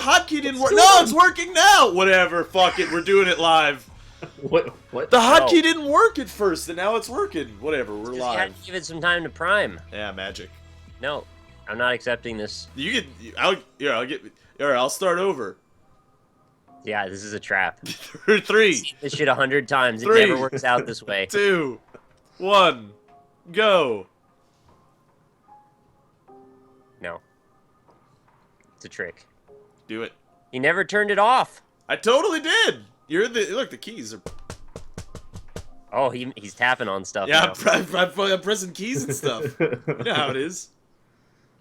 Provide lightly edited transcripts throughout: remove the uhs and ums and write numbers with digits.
hotkey didn't work. No, it's working now. Whatever. Fuck it. We're doing it live. What? The hotkey didn't work at first, and now it's working. Whatever. We're live. You had to give it some time to prime. Yeah, magic. No, I'm not accepting this. You get. I'll get. All right, I'll start over. Yeah, this is a trap. 3. This shit 100 times. It 3, never works out this way. 2, 1, go. No. It's a trick. Do it. He never turned it off. I totally did. You're the look. The keys are. Oh, he's tapping on stuff. Yeah, now. I'm pressing keys and stuff. You know how it is.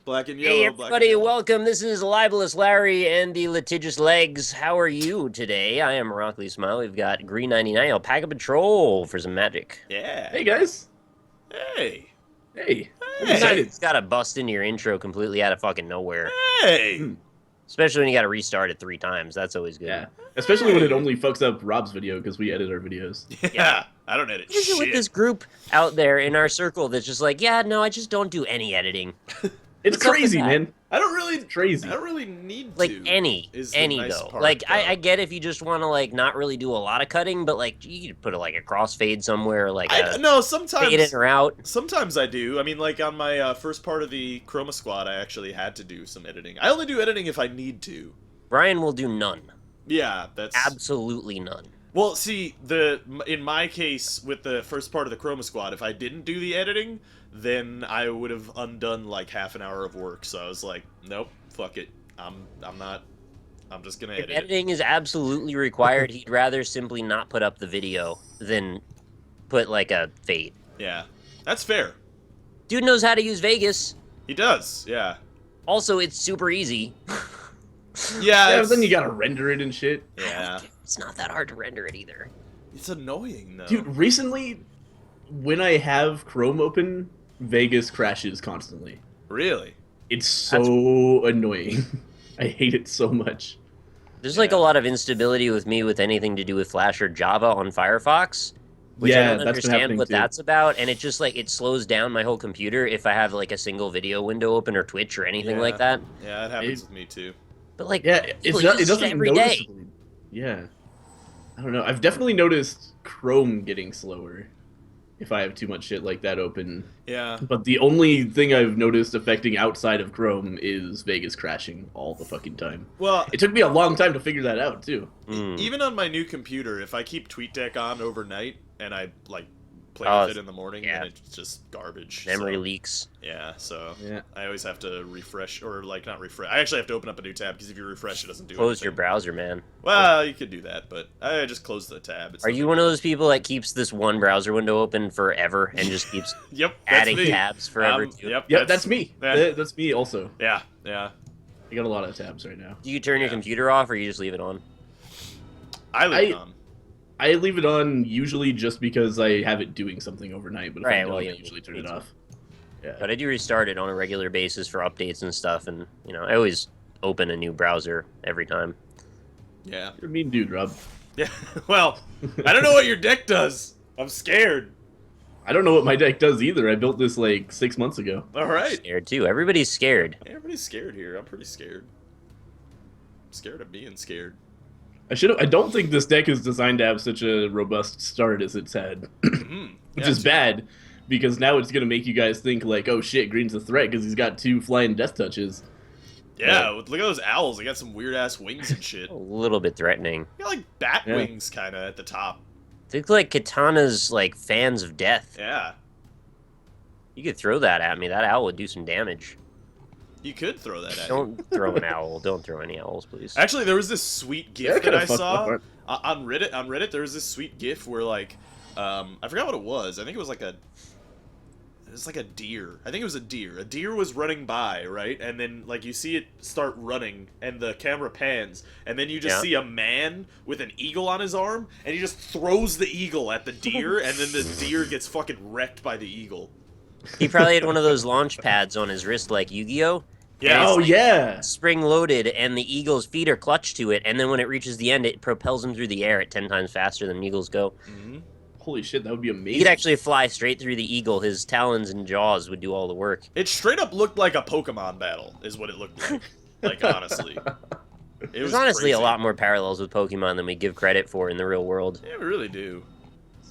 Black and yellow. Hey, black everybody, and welcome. This is Libelous Larry and the Litigious Legs. How are you today? I am RockLeeSmile. We've got Green 99 Alpaca Patrol for some magic. Yeah. Hey guys. Hey. Hey. It's got to bust into your intro completely out of fucking nowhere. Hey. Especially when you got to restart it 3 times. That's always good. Yeah. Especially when it only fucks up Rob's video because we edit our videos. Yeah. I don't edit What is it with this group out there in our circle that's just like, yeah, no, I just don't do any editing. It's What's up with crazy, that? man. I don't really Crazy. I don't really need Like to. any is the nice though. part, Like though. I get if you just want to like not really do a lot of cutting, but like you could put like a crossfade somewhere, or like no, fade in or out. Sometimes I do. I mean, like on my first part of the Chroma Squad, I actually had to do some editing. I only do editing if I need to. Brian will do none. Yeah, that's Absolutely none. Well, see, in my case with the first part of the Chroma Squad, if I didn't do the editing, then I would have undone like half an hour of work. So I was like, nope, fuck it. I'm just gonna If edit it. editing is absolutely required, he'd rather simply not put up the video than put like a fade. Yeah, that's fair. Dude knows how to use Vegas. He does. Yeah. Also, it's super easy. Yeah. Yeah, but then you gotta render it and shit. Yeah. It's not that hard to render it either. It's annoying though. Dude, recently, when I have Chrome open, Vegas crashes constantly. Really? It's so annoying. I hate it so much. There's like a lot of instability with me with anything to do with Flash or Java on Firefox, which I Yeah, don't that's been understand happening what too. that's about, and it just like it slows down my whole computer if I have like a single video window open or Twitch or anything Yeah. like that. Yeah, it happens with me too. But like, Yeah, people it use doesn't it every day. noticeably. Yeah. I don't know. I've definitely noticed Chrome getting slower if I have too much shit like that open. Yeah. But the only thing I've noticed affecting outside of Chrome is Vegas crashing all the fucking time. Well, It took me a long time to figure that out, too. even on my new computer, if I keep TweetDeck on overnight and I like play Oh, with it in the morning, yeah. then it's just garbage. Memory so, leaks. yeah, so Yeah. I always have to refresh, or like not refresh. I actually have to open up a new tab because if you refresh, it doesn't do Close anything. your browser, man. Well, you could do that, but I just closed the tab. It's Are not you big one of deal. those people that keeps this one browser window open forever and just keeps Yep, that's adding me. tabs forever too? Yep, Yep, that's me. Yeah. That's me also. Yeah, yeah. I got a lot of tabs right now. Do you turn your Yeah. computer off or you just leave it on? I leave it on. I leave it on usually just because I have it doing something overnight, but if I Right, don't, well, I yeah, usually turn me it too. off. Yeah. But I do restart it on a regular basis for updates and stuff, and you know I always open a new browser every time. Yeah. You're a mean dude, Rob. Yeah. Well, I don't know what your deck does. I'm scared. I don't know what my deck does either. I built this like 6 months ago. All right. Scared too. Everybody's scared. Everybody's scared here. I'm pretty scared. I'm scared of being scared. I don't think this deck is designed to have such a robust start as it's had, which is bad, because now it's gonna make you guys think like, oh shit, Green's a threat because he's got 2 flying death touches. Yeah, look at those owls. They got some weird ass wings and shit. A little bit threatening. They got like bat Yeah. wings kind of at the top. They look like Katana's like fans of death. Yeah. You could throw that at me. That owl would do some damage. You could throw that at me. Don't throw an owl. Don't throw any owls, please. Actually, there was this sweet Yeah, GIF that kinda I fucked saw up, on Reddit. On Reddit, there was this sweet GIF where like, I forgot what it was. I think it was like a deer. I think it was a deer. A deer was running by, right? And then like you see it start running, and the camera pans, and then you just Yeah. see a man with an eagle on his arm, and he just throws the eagle at the deer, and then the deer gets fucking wrecked by the eagle. He probably had one of those launch pads on his wrist like Yu-Gi-Oh! Yeah. Oh yeah. Spring loaded, and the eagle's feet are clutched to it, and then when it reaches the end, it propels him through the air at 10 times faster than eagles go. Mm-hmm. Holy shit, that would be amazing. He'd actually fly straight through the eagle. His talons and jaws would do all the work. It straight up looked like a Pokemon battle, is what it looked like. Like, honestly. There's honestly a lot more parallels with Pokemon than we give credit for in the real world. Yeah, we really do.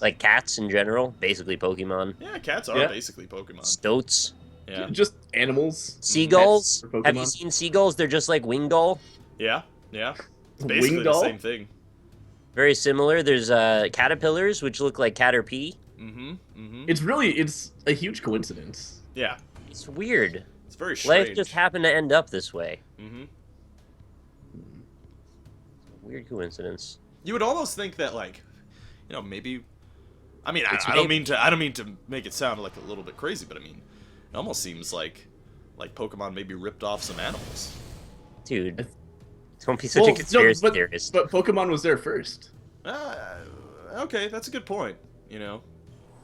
Like cats in general, basically Pokemon. Yeah, cats are basically Pokemon. Stoats. Yeah. Just animals. Seagulls. Have you seen seagulls? They're just like Wingull. Yeah, yeah. It's basically the same thing. Very similar. There's caterpillars, which look like Caterpie. It's a huge coincidence. Yeah. It's weird. It's very strange. Life just happened to end up this way. Weird coincidence. You would almost think that, like, you know, maybe. I mean, I don't mean to make it sound like a little bit crazy, but I mean, it almost seems like Pokemon maybe ripped off some animals. Dude, don't be such a conspiracy theorist. But Pokemon was there first. Okay, that's a good point. You know.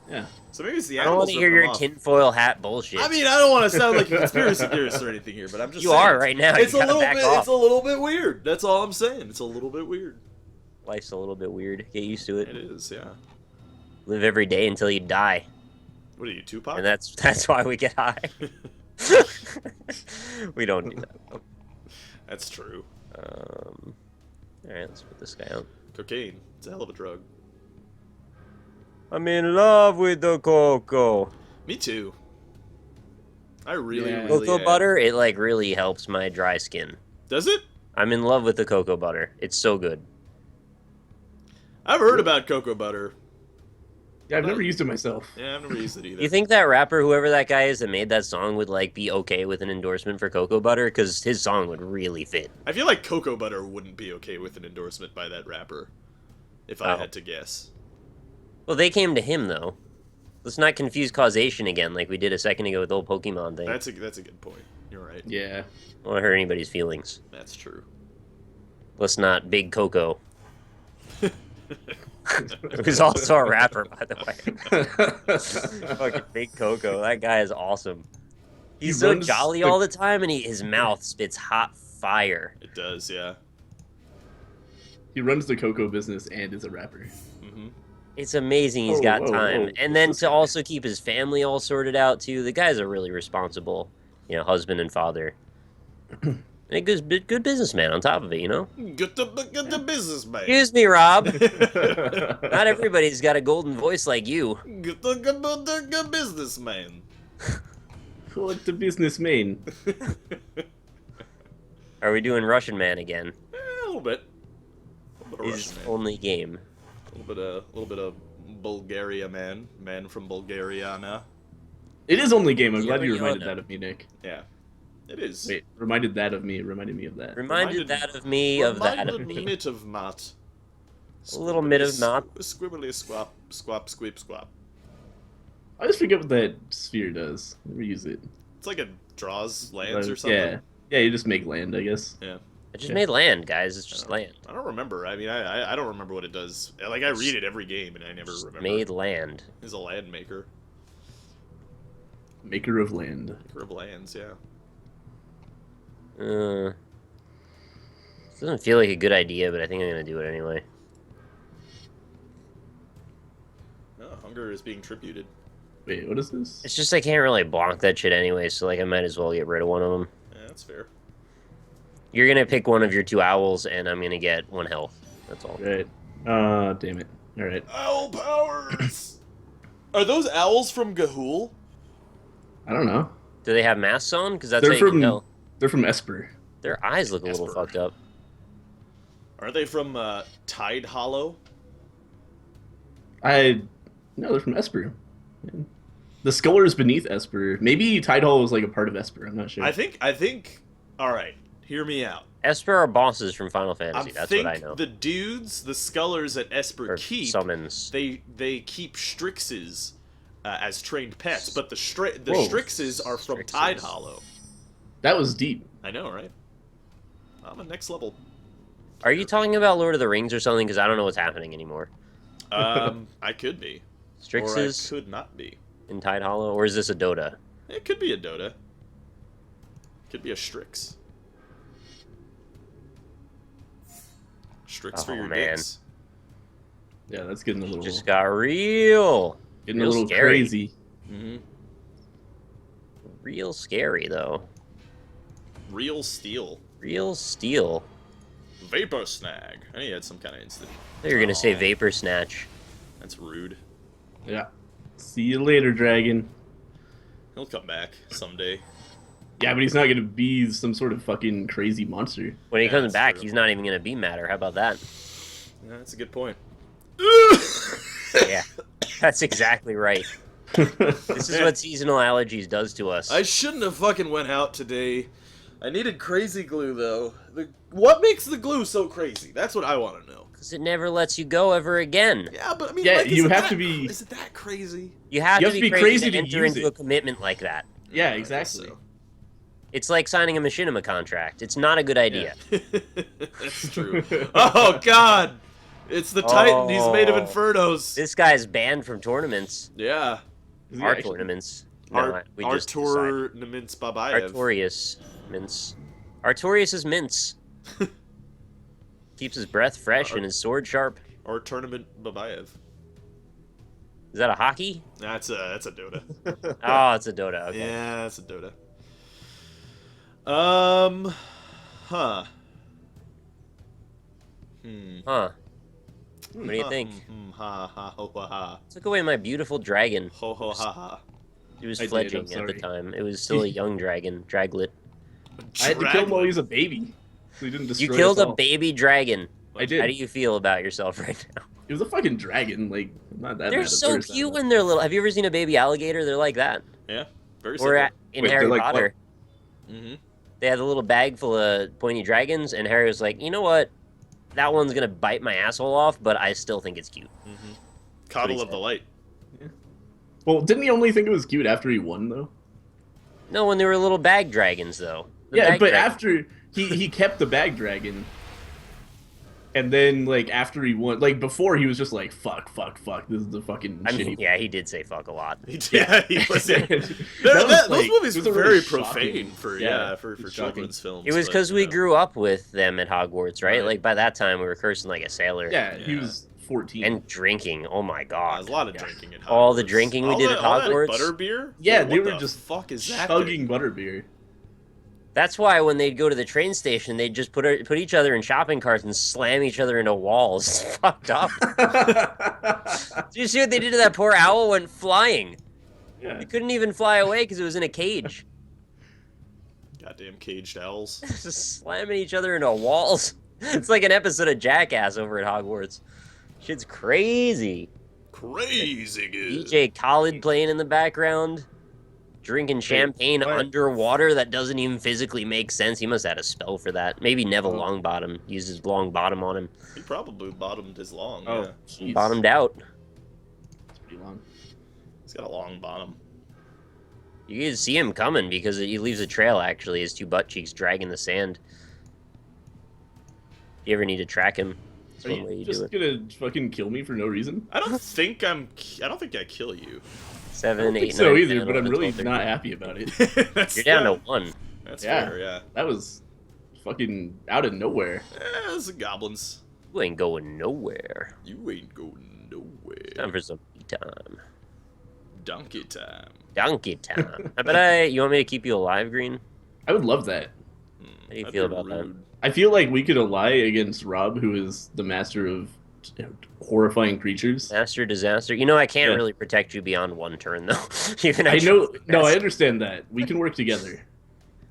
Yeah. So maybe it's the I don't animals. want to hear your tinfoil hat bullshit. I mean, I don't want to sound like a conspiracy theorist or anything here, but I'm just saying. You are right now. It's a little bit weird. That's all I'm saying. It's a little bit weird. Life's a little bit weird. Get used to it. It is, yeah. Live every day until you die. What are you, Tupac? And that's why we get high. We don't do that. That's true. All right, let's put this guy out. Cocaine. It's a hell of a drug. I'm in love with the cocoa. Me too. I really Cocoa butter, it like really helps my dry skin. Does it? I'm in love with the cocoa butter. It's so good. I've heard about cocoa butter. Yeah, I've never used it myself. Yeah, I've never used it either. You think that rapper, whoever that guy is that made that song, would like be okay with an endorsement for cocoa butter? Because his song would really fit. I feel like cocoa butter wouldn't be okay with an endorsement by that rapper, if I had to guess. Well, they came to him though. Let's not confuse causation again, like we did a second ago with the whole Pokemon thing. That's a good point. You're right. Yeah. I don't want to hurt anybody's feelings. That's true. Let's not Big Coco. Who's also a rapper, by the way. Fucking Big Coco. That guy is awesome. He's so jolly all the time, and his mouth spits hot fire. It does, yeah. He runs the cocoa business and is a rapper. It's amazing he's got time. And then to also keep his family all sorted out, too. The guy's a really responsible, husband and father. And a good businessman on top of it, Good businessman. Excuse me, Rob. Not everybody's got a golden voice like you. Good businessman. What the businessman? Are we doing Russian Man again? A little bit. His only game. A little bit of Bulgaria man from Bulgaria. It is only game. I'm glad you reminded that of me, Nick. Yeah, it is. Wait, reminded that of me. Reminded me of that. Reminded that of me of that of me. Reminded of Matt. A little bit of Matt. Squibbly squap, squap, squeep, squap. I just forget what that sphere does. Never use it. It's like it draws lands or something. Yeah, you just make land, I guess. Yeah. I just made land, guys. It's just land. I don't remember. I mean, I don't remember what it does. Like, I read it every game, and I never remember. Made land. He's a land maker. Maker of land. Maker of lands, yeah. Doesn't feel like a good idea, but I think I'm gonna do it anyway. Oh, hunger is being tributed. Wait, what is this? It's just I can't really block that shit anyway, so like I might as well get rid of one of them. Yeah, that's fair. You're gonna pick one of your 2 owls, and I'm gonna get 1 health. That's all. Right. Damn it. All right. Owl powers. Are those owls from Gahul? I don't know. Do they have masks on? Because that's how you can tell. They're from Esper. Their eyes look a little fucked up. Are they from Tide Hollow? No, they're from Esper. The Skuller is beneath Esper. Maybe Tidehall was like a part of Esper. I'm not sure. I think. All right, hear me out. Esper are bosses from Final Fantasy. That's what I know. The dudes, the Skullers at Esper keep summons. They keep Strixes as trained pets, but the Strixes are from Tide Hollow. That was deep. I know, right? I'm a next level. Are you talking about Lord of the Rings or something? Because I don't know what's happening anymore. I could be. Strixes or I could not be. In Tide Hollow, or is this a Dota? It could be a Dota. Could be a Strix. Strix for your dicks. Yeah, that's getting a little. Just got real. Getting a little scary. crazy. Mm-hmm. Real scary though. Real steel. Real steel. Vapor snag. I think he had some kind of instant. thought you were gonna say vapor snatch. That's rude. Yeah. See you later, dragon. He'll come back someday. Yeah, but he's not gonna be some sort of fucking crazy monster. When he Yeah, comes that's back, true. he's not even gonna be madder. How about that? Yeah, that's a good point. Yeah, that's exactly right. This is what seasonal allergies does to us. I shouldn't have fucking went out today. I needed crazy glue though. What makes the glue so crazy? That's what I want to know. Because it never lets you go ever again. Yeah, but I mean, Yeah, like, you is it have that- to be- Is it that crazy? You have to be crazy to enter use into it. a commitment like that. Yeah, I guess exactly. so. It's like signing a machinima contract. It's not a good idea. That's true. Oh God, it's the Titan. He's made of Oh. infernos. This guy's banned from tournaments. Yeah. Is he Our actually- tournaments. No, we just decided. Artur Nemins Babayev. Artorias mince. Artorias is mince. Keeps his breath fresh and his sword sharp. Or Tournament Babayev. Is that a hockey? That's a Dota. Oh, it's a Dota. Okay. Yeah, that's a Dota. Huh. Huh. What do you think? Ha ha ho ha ha. Took away my beautiful dragon. Ho ho ha ha. He was I did, fledging I'm at the sorry. time. It was still a young dragon. Draglet. I had to kill him while he was a baby, so he didn't destroy You killed us a all. baby dragon. I did. How do you feel about yourself right now? It was a fucking dragon. Like, I'm not that. They're mad at so first, cute when they're little. Have you ever seen a baby alligator? They're like that. Yeah. Very Or simple. in Wait, Harry they're like Potter, Mm-hmm. they had a little bag full of pointy dragons, and Harry was like, you know what? That one's gonna bite my asshole off, but I still think it's cute. Mm-hmm. Coddle of the light. Well, didn't he only think it was cute after he won though? No, when they were little bag dragons, though. The Yeah, bag but dragon- after he kept the bag dragon, and then like after he won, like before he was just like fuck, this is the fucking I mean, shitty. yeah, he did say fuck a lot. Yeah, he was. That was, Those like, movies it was were a very really profane shocking- for yeah, for it's children's films. It was but, because we you know. grew up with them at Hogwarts, right? Right. Like by that time, we were cursing like a sailor. Yeah, he Yeah. was 14. And drinking. Oh my There's god. a lot of Yeah. drinking at Hogwarts. All the drinking we All did that- at all that Hogwarts? Butterbeer? Yeah, What they were the just fuck is that chugging thing? butterbeer. That's why when they'd go to the train station, they'd just put each other in shopping carts and slam each other into walls. It's fucked up. Did you see what they did to that poor owl? Went flying. Yeah. It couldn't even fly away because it was in a cage. Goddamn caged owls. Just slamming each other into walls. It's like an episode of Jackass over at Hogwarts. Shit's crazy. Crazy good. DJ Khaled playing in the background. Drinking champagne what? underwater that doesn't even physically make sense. He must have had a spell for that. Maybe Neville Oh. Longbottom used his long bottom on him. He probably bottomed his long. Oh, Yeah. jeez. Bottomed out. It's pretty long. He's got a long bottom. You can see him coming because he leaves a trail, actually. His two butt cheeks dragging the sand. If you ever need to track him, that's Are one way you you just do it. gonna fucking kill me for no reason? I don't think I kill you. 7, I don't 8, think so 9, either, 10, but I'm 11, really 12, not 13. happy about it. That's, You're down yeah, to 1. That's Yeah. fair, yeah. That was fucking out of nowhere. Those are goblins. You ain't going nowhere. You ain't going nowhere. Time for some time. Donkey time. Donkey time. But you want me to keep you alive, Green? I would love that. How do you That'd feel be about that? rude. I feel like we could ally against Rob, who is the master of horrifying creatures. Master disaster. You know, I can't Yeah. really protect you beyond one turn, though. Even I know. actually- No, I understand that. We can work together.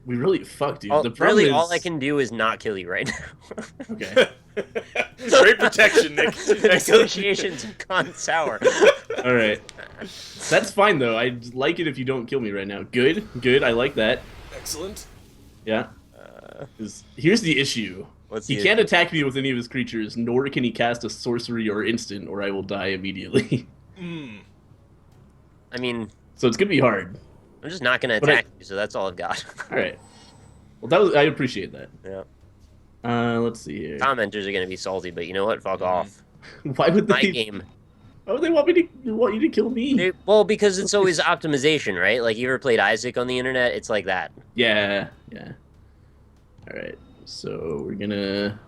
We really fuck, dude. All, The problem really, is, all I can do is not kill you right now. Okay. Great protection, Nick. Excellent. Negotiations have gone sour. All right. That's fine though. I like it if you don't kill me right now. Good. Good. I like that. Excellent. Yeah. 'Cause here's the issue. What's He the- can't attack me with any of his creatures, nor can he cast a sorcery or instant, or I will die immediately. I mean, So it's gonna be hard. I'm just not gonna But I- attack you, so that's all I've got. All right. Well, that was. I appreciate that. Yeah. Let's see here. Commenters are gonna be salty, but you know what? Fuck off. Why would My they? game. Why would they want you to kill me? Well, because it's always optimization, right? Like, you ever played Isaac on the internet? It's like that. Yeah. Yeah. All right. So we're gonna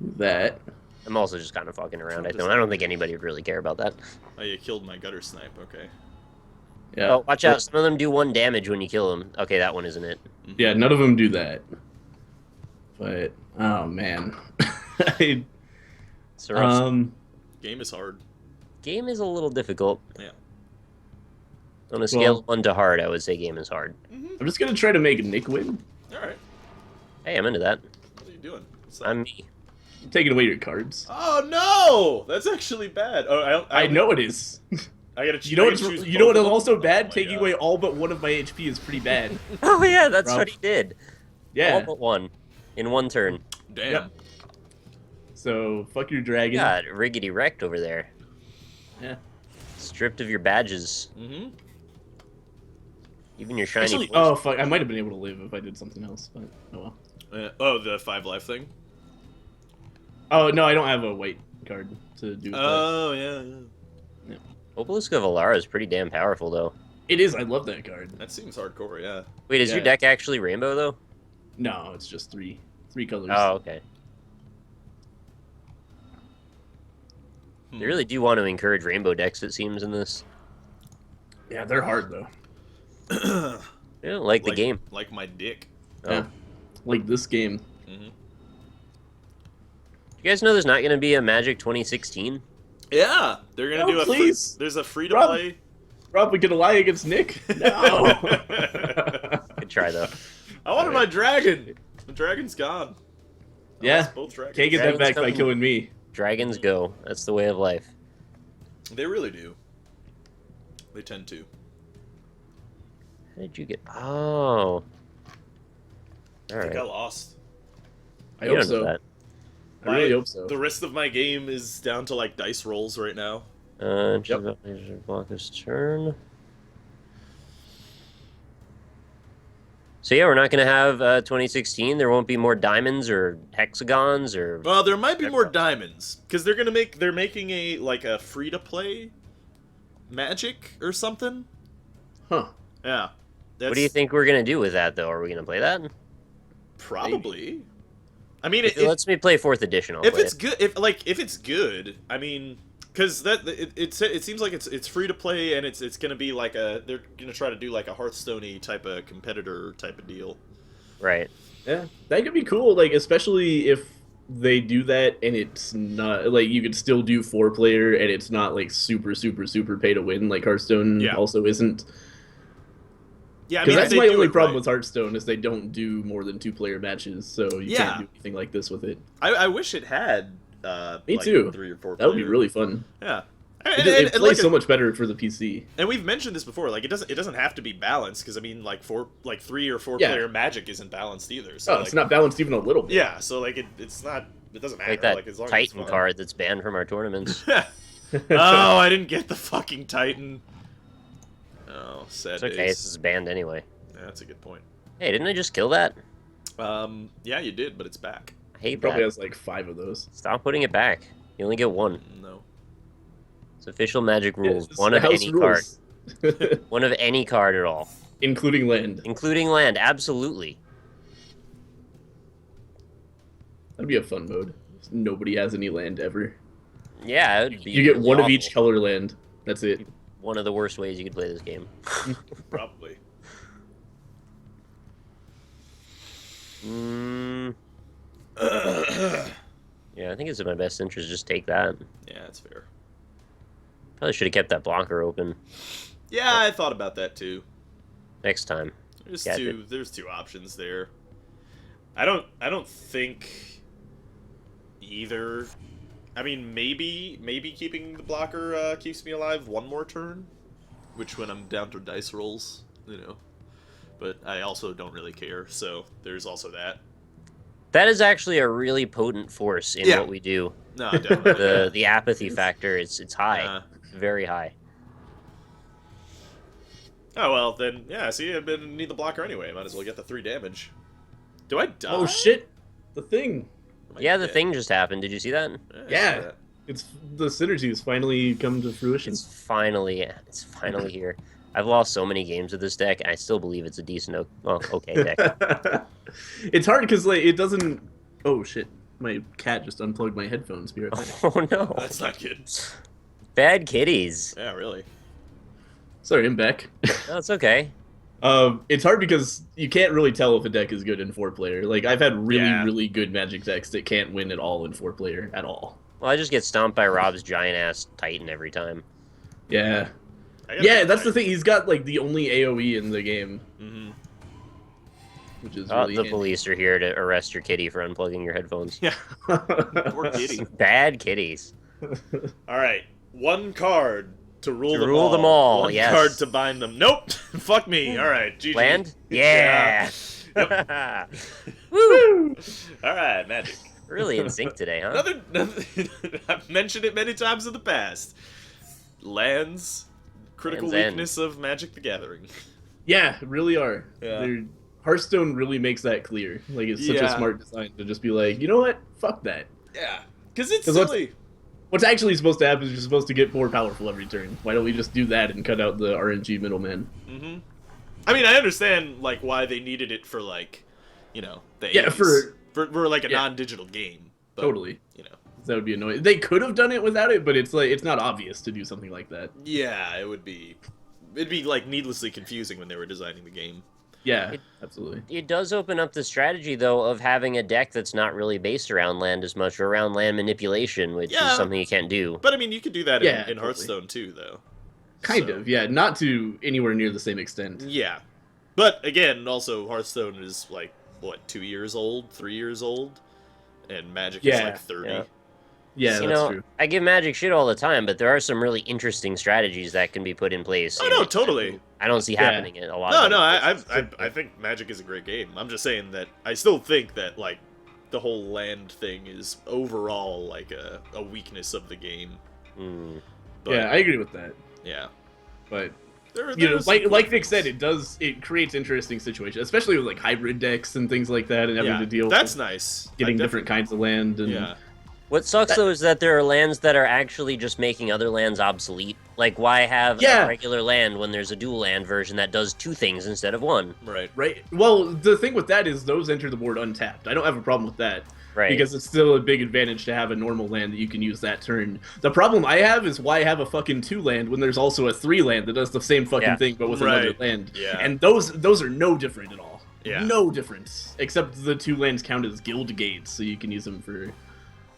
do that. I'm also just kind of fucking around. I don't think anybody would really care about that. Oh, you killed my gutter snipe. Okay. Yeah. Oh, watch out. Some of them do 1 damage when you kill them. Okay, that one isn't it. Yeah. None of them do that. But Oh man. I, It's a rough Game is hard. game is a little difficult. Yeah. On a scale of 1 to hard, I would say game is hard. I'm just gonna try to make Nick win. All right. Hey, I'm into that. What are you doing? What's that? I'm me. I'm taking away your cards. Oh no! That's actually bad. Oh, I know it is. I gotta. You know what? You know what is also Oh bad? my Taking God. away all but one of my HP is pretty bad. Oh yeah, that's Rough. what he did. Yeah. All but one. In one turn. Damn. Yep. So fuck your dragon. God, riggedy wrecked over there. Yeah. Stripped of your badges. Mm-hmm. Even your shiny Actually, voice. oh fuck! I might have been able to live if I did something else, but oh well. Oh, the 5 life thing. Oh no, I don't have a white card to do. With Oh yeah, yeah. Obelisk of Alara is pretty damn powerful, though. It is. I love that card. That seems hardcore. Yeah. Wait, is Yeah. your deck actually rainbow, though? No, it's just three colors. Oh, okay. They really do want to encourage rainbow decks, it seems, in this. Yeah, they're hard though. They don't like the game. Like my dick. Oh. Yeah. Like this game. Mm-hmm. You guys know there's not going to be a Magic 2016? Yeah, they're gonna Oh, do a. please. There's a free to play. Rob, we gonna lie against Nick? No. Good try, though. I wanted my dragon. The dragon's gone. I Yeah. lost both dragons. Can't get that Dragon's back by coming. killing me. Dragons go. That's the way of life. They really do. They tend to. How did you get... Oh. I Alright. think I lost. I You hope don't know so. that. I really hope so. The rest of my game is down to like dice rolls right now. Yep. Block his turn. So yeah, we're not going to have 2016. There won't be more diamonds or hexagons or... Well, there might be more diamonds because they're making a like a free to play Magic or something. Huh. Yeah. What do you think we're going to do with that, though? Are we going to play that? Probably. I mean, If it lets me play 4th edition, I'll if play it's good, if it's good, I mean, because it seems like it's free to play and it's gonna be like they're gonna try to do like a Hearthstone-y type of competitor type of deal. Right. Yeah, that could be cool. Like, especially if they do that and it's not like you could still do 4-player and it's not like super pay to win like Hearthstone also isn't. Yeah, I because mean, that's my only problem with Hearthstone is they don't do more than 2-player matches, so you can't do anything like this with it. I wish it had. Me like too. 3 or 4. That would be really fun. Yeah. It plays so much better for the PC. And we've mentioned this before. Like it doesn't have to be balanced because I mean like 3 or 4 player Magic isn't balanced either. So it's not balanced even a little bit. Yeah, so like it's not. It doesn't matter. Like that as long as Titan it's card that's banned from our tournaments. oh, I didn't get the fucking Titan. Oh, sad. It's okay. days. This is banned anyway. Yeah, that's a good point. Hey, didn't I just kill that? Yeah, you did, but it's back. I hate Probably that. has like 5 of those. Stop putting it back. You only get one. No. It's official Magic rules. It's One the of house any rules. card. One of any card at all. Including land. Including land, absolutely. That'd be a fun mode. Nobody has any land ever. Yeah, it would be You get really one of awful. each color land. That's it. One of the worst ways you could play this game. Probably. Yeah, I think it's in my best interest to just take that. Yeah, that's fair. Probably should have kept that blocker open Yeah, I thought about that too. next time. There's Yeah, there's 2 options there. I don't think either. I mean, maybe keeping the blocker keeps me alive one more turn, which when I'm down to dice rolls, you know. But I also don't really care, so there's also that. That is actually a really potent force in what we do. No, definitely. The apathy factor, it's high. Very high. Oh, well, then, yeah, see, I need the blocker anyway. Might as well get the 3 damage. Do I die? Oh shit! The thing. Yeah, the thing just happened. Did you see that? Yeah. It's the synergies finally come to fruition. It's finally here. I've lost so many games with this deck, and I still believe it's a decent, okay deck. It's hard because like it doesn't. Oh shit! My cat just unplugged my headphones. Be right back. Oh no! That's not good. Bad kitties. Yeah, really. Sorry, I'm back. No, it's okay. It's hard because you can't really tell if a deck is good in 4-player. Like, I've had really good Magic decks that can't win at all in 4-player at all. Well, I just get stomped by Rob's giant-ass Titan every time. Yeah. Yeah, that's the thing. He's got, like, the only AoE in the game. Mm-hmm. Which is really the police are here to arrest your kitty for unplugging your headphones. Yeah. Poor kitty. Bad kitties. All right. One card to rule them all. One yes. card to bind them. Nope. Fuck me. All right. GG. Land? Yeah. Yep. Woo. All right, Magic. Really in sync today, huh? I've mentioned it many times in the past. Lands, critical weakness of Magic the Gathering. Yeah, really are. Yeah. Hearthstone really makes that clear. Like, it's such a smart design to just be like, you know what? Fuck that. Yeah. Because it's silly. What's actually supposed to happen is you're supposed to get more powerful every turn. Why don't we just do that and cut out the RNG middleman? Mm-hmm. I mean, I understand, like, why they needed it for, like, you know, the 80s. For like a non-digital game. But, totally. You know. That would be annoying. They could have done it without it, but it's like it's not obvious to do something like that. Yeah, it'd be like needlessly confusing when they were designing the game. Yeah, absolutely. It does open up the strategy, though, of having a deck that's not really based around land as much, or around land manipulation, which is something you can't do. But, I mean, you could do that in Hearthstone, too, though. Kind of, yeah. Not to anywhere near the same extent. Yeah. But, again, also, Hearthstone is, like, what, 2 years old? 3 years old? And Magic is, like, 30. Yeah, that's true. I give Magic shit all the time, but there are some really interesting strategies that can be put in place. Oh, no, totally. I don't see happening in a lot of I think Magic is a great game. I'm just saying that I still think that, like, the whole land thing is overall, like, a weakness of the game. But, yeah, I agree with that. Yeah. But, you know, like Nick said, it creates interesting situations, especially with, like, hybrid decks and things like that, and having to deal with nice. Getting different kinds of land. And, what sucks, though, is that there are lands that are actually just making other lands obsolete. Like, why have a regular land when there's a dual land version that does 2 things instead of 1? Right. Well, the thing with that is those enter the board untapped. I don't have a problem with that. Right. Because it's still a big advantage to have a normal land that you can use that turn. The problem I have is why have a fucking 2 land when there's also a 3 land that does the same fucking thing but with another land. Yeah. And those are no different at all. Yeah. No difference. Except the 2 lands count as guild gates, so you can use them for...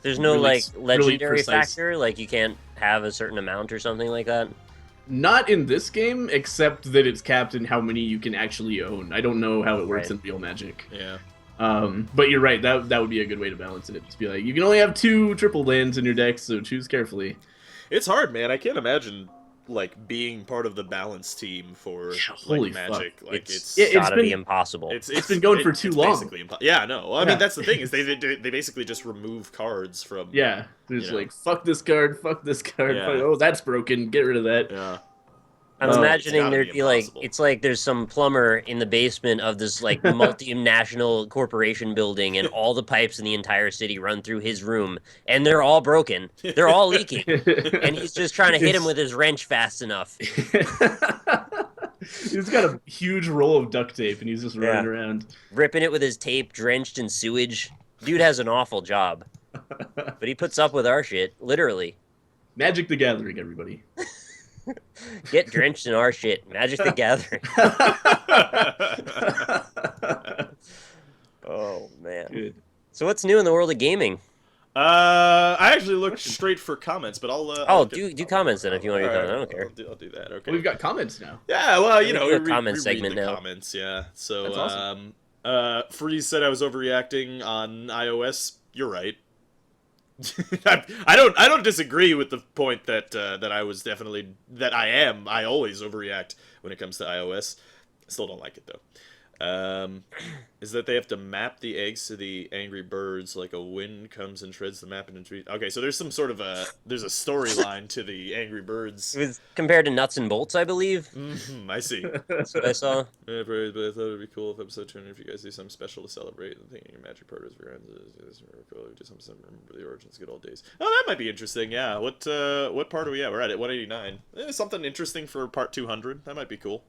There's no, like, legendary factor? Like, you can't have a certain amount or something like that? Not in this game, except that it's capped in how many you can actually own. I don't know how it works in real Magic. Yeah. But you're right, that would be a good way to balance it. Just be like, you can only have 2 triple lands in your deck, so choose carefully. It's hard, man. I can't imagine, like, being part of the balance team for holy Magic. Fuck. Like, it's gotta be impossible. It's been going for too long. Basically yeah, no. Well, I mean, that's the thing, is they basically just remove cards from... Yeah, there's like, fuck this card, oh, that's broken, get rid of that. Yeah. I'm imagining there'd be like, it's like there's some plumber in the basement of this like multinational corporation building, and all the pipes in the entire city run through his room, and they're all broken. They're all leaking. And he's just trying to hit him with his wrench fast enough. He's got a huge roll of duct tape, and he's just running around. Ripping it with his tape, drenched in sewage. Dude has an awful job. But he puts up with our shit, literally. Magic the Gathering, everybody. Get drenched in our shit. Magic the Gathering. Oh, man. Good. So what's new in the world of gaming? I actually looked straight for comments, but I'll... do comments then if you want to do comments. I don't care. I'll do that, okay. Well, we've got comments now. Yeah, well, you know, we comment segment read the now. Comments, yeah. So, that's awesome. Freeze said I was overreacting on iOS. You're right. I don't disagree with the point that I was definitely I always overreact when it comes to iOS. I still don't like it though. Is that they have to map the eggs to the angry birds like a wind comes and shreds the map into trees. Okay, so there's some sort of there's a storyline to the angry birds. It was compared to Nuts and Bolts, I believe. I see. That's what I saw. Yeah, but I thought it'd be cool if episode 200 if you guys do something special to celebrate and thinking your magic part is very cool. Do something remember the origins, good old days. Oh, that might be interesting. Yeah. What part are we at? We're at 189. Something interesting for part 200. That might be cool.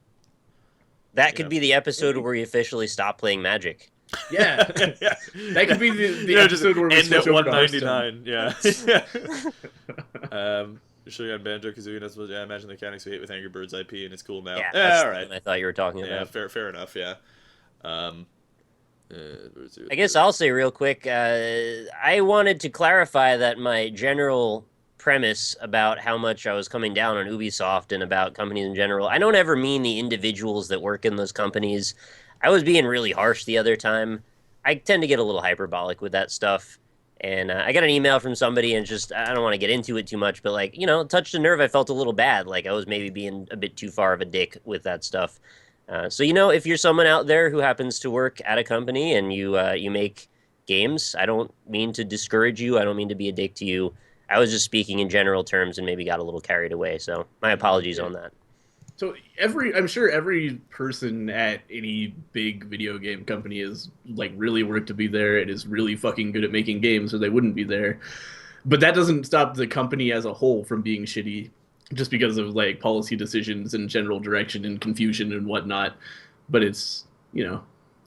That could be the episode where we officially stop playing Magic. Yeah. That could be the episode where we end switch at over 199. Yeah. Sugar on Banjo Kazooie. Not supposed to, I imagine the mechanics we hate with Angry Birds IP, and it's cool now. Yeah, that's all the right. one I thought you were talking Yeah, about. fair enough. Yeah. I guess I'll say real quick. I wanted to clarify that my general premise about how much I was coming down on Ubisoft and about companies in general. I don't ever mean the individuals that work in those companies. I was being really harsh the other time. I tend to get a little hyperbolic with that stuff. And I got an email from somebody, and just, I don't want to get into it too much, but like, it touched a nerve. I felt a little bad. Like I was maybe being a bit too far of a dick with that stuff. So, if you're someone out there who happens to work at a company and you make games, I don't mean to discourage you. I don't mean to be a dick to you. I was just speaking in general terms and maybe got a little carried away. So my apologies on that. So I'm sure every person at any big video game company is like really worked to be there and is really fucking good at making games, or they wouldn't be there. But that doesn't stop the company as a whole from being shitty, just because of like policy decisions and general direction and confusion and whatnot. But it's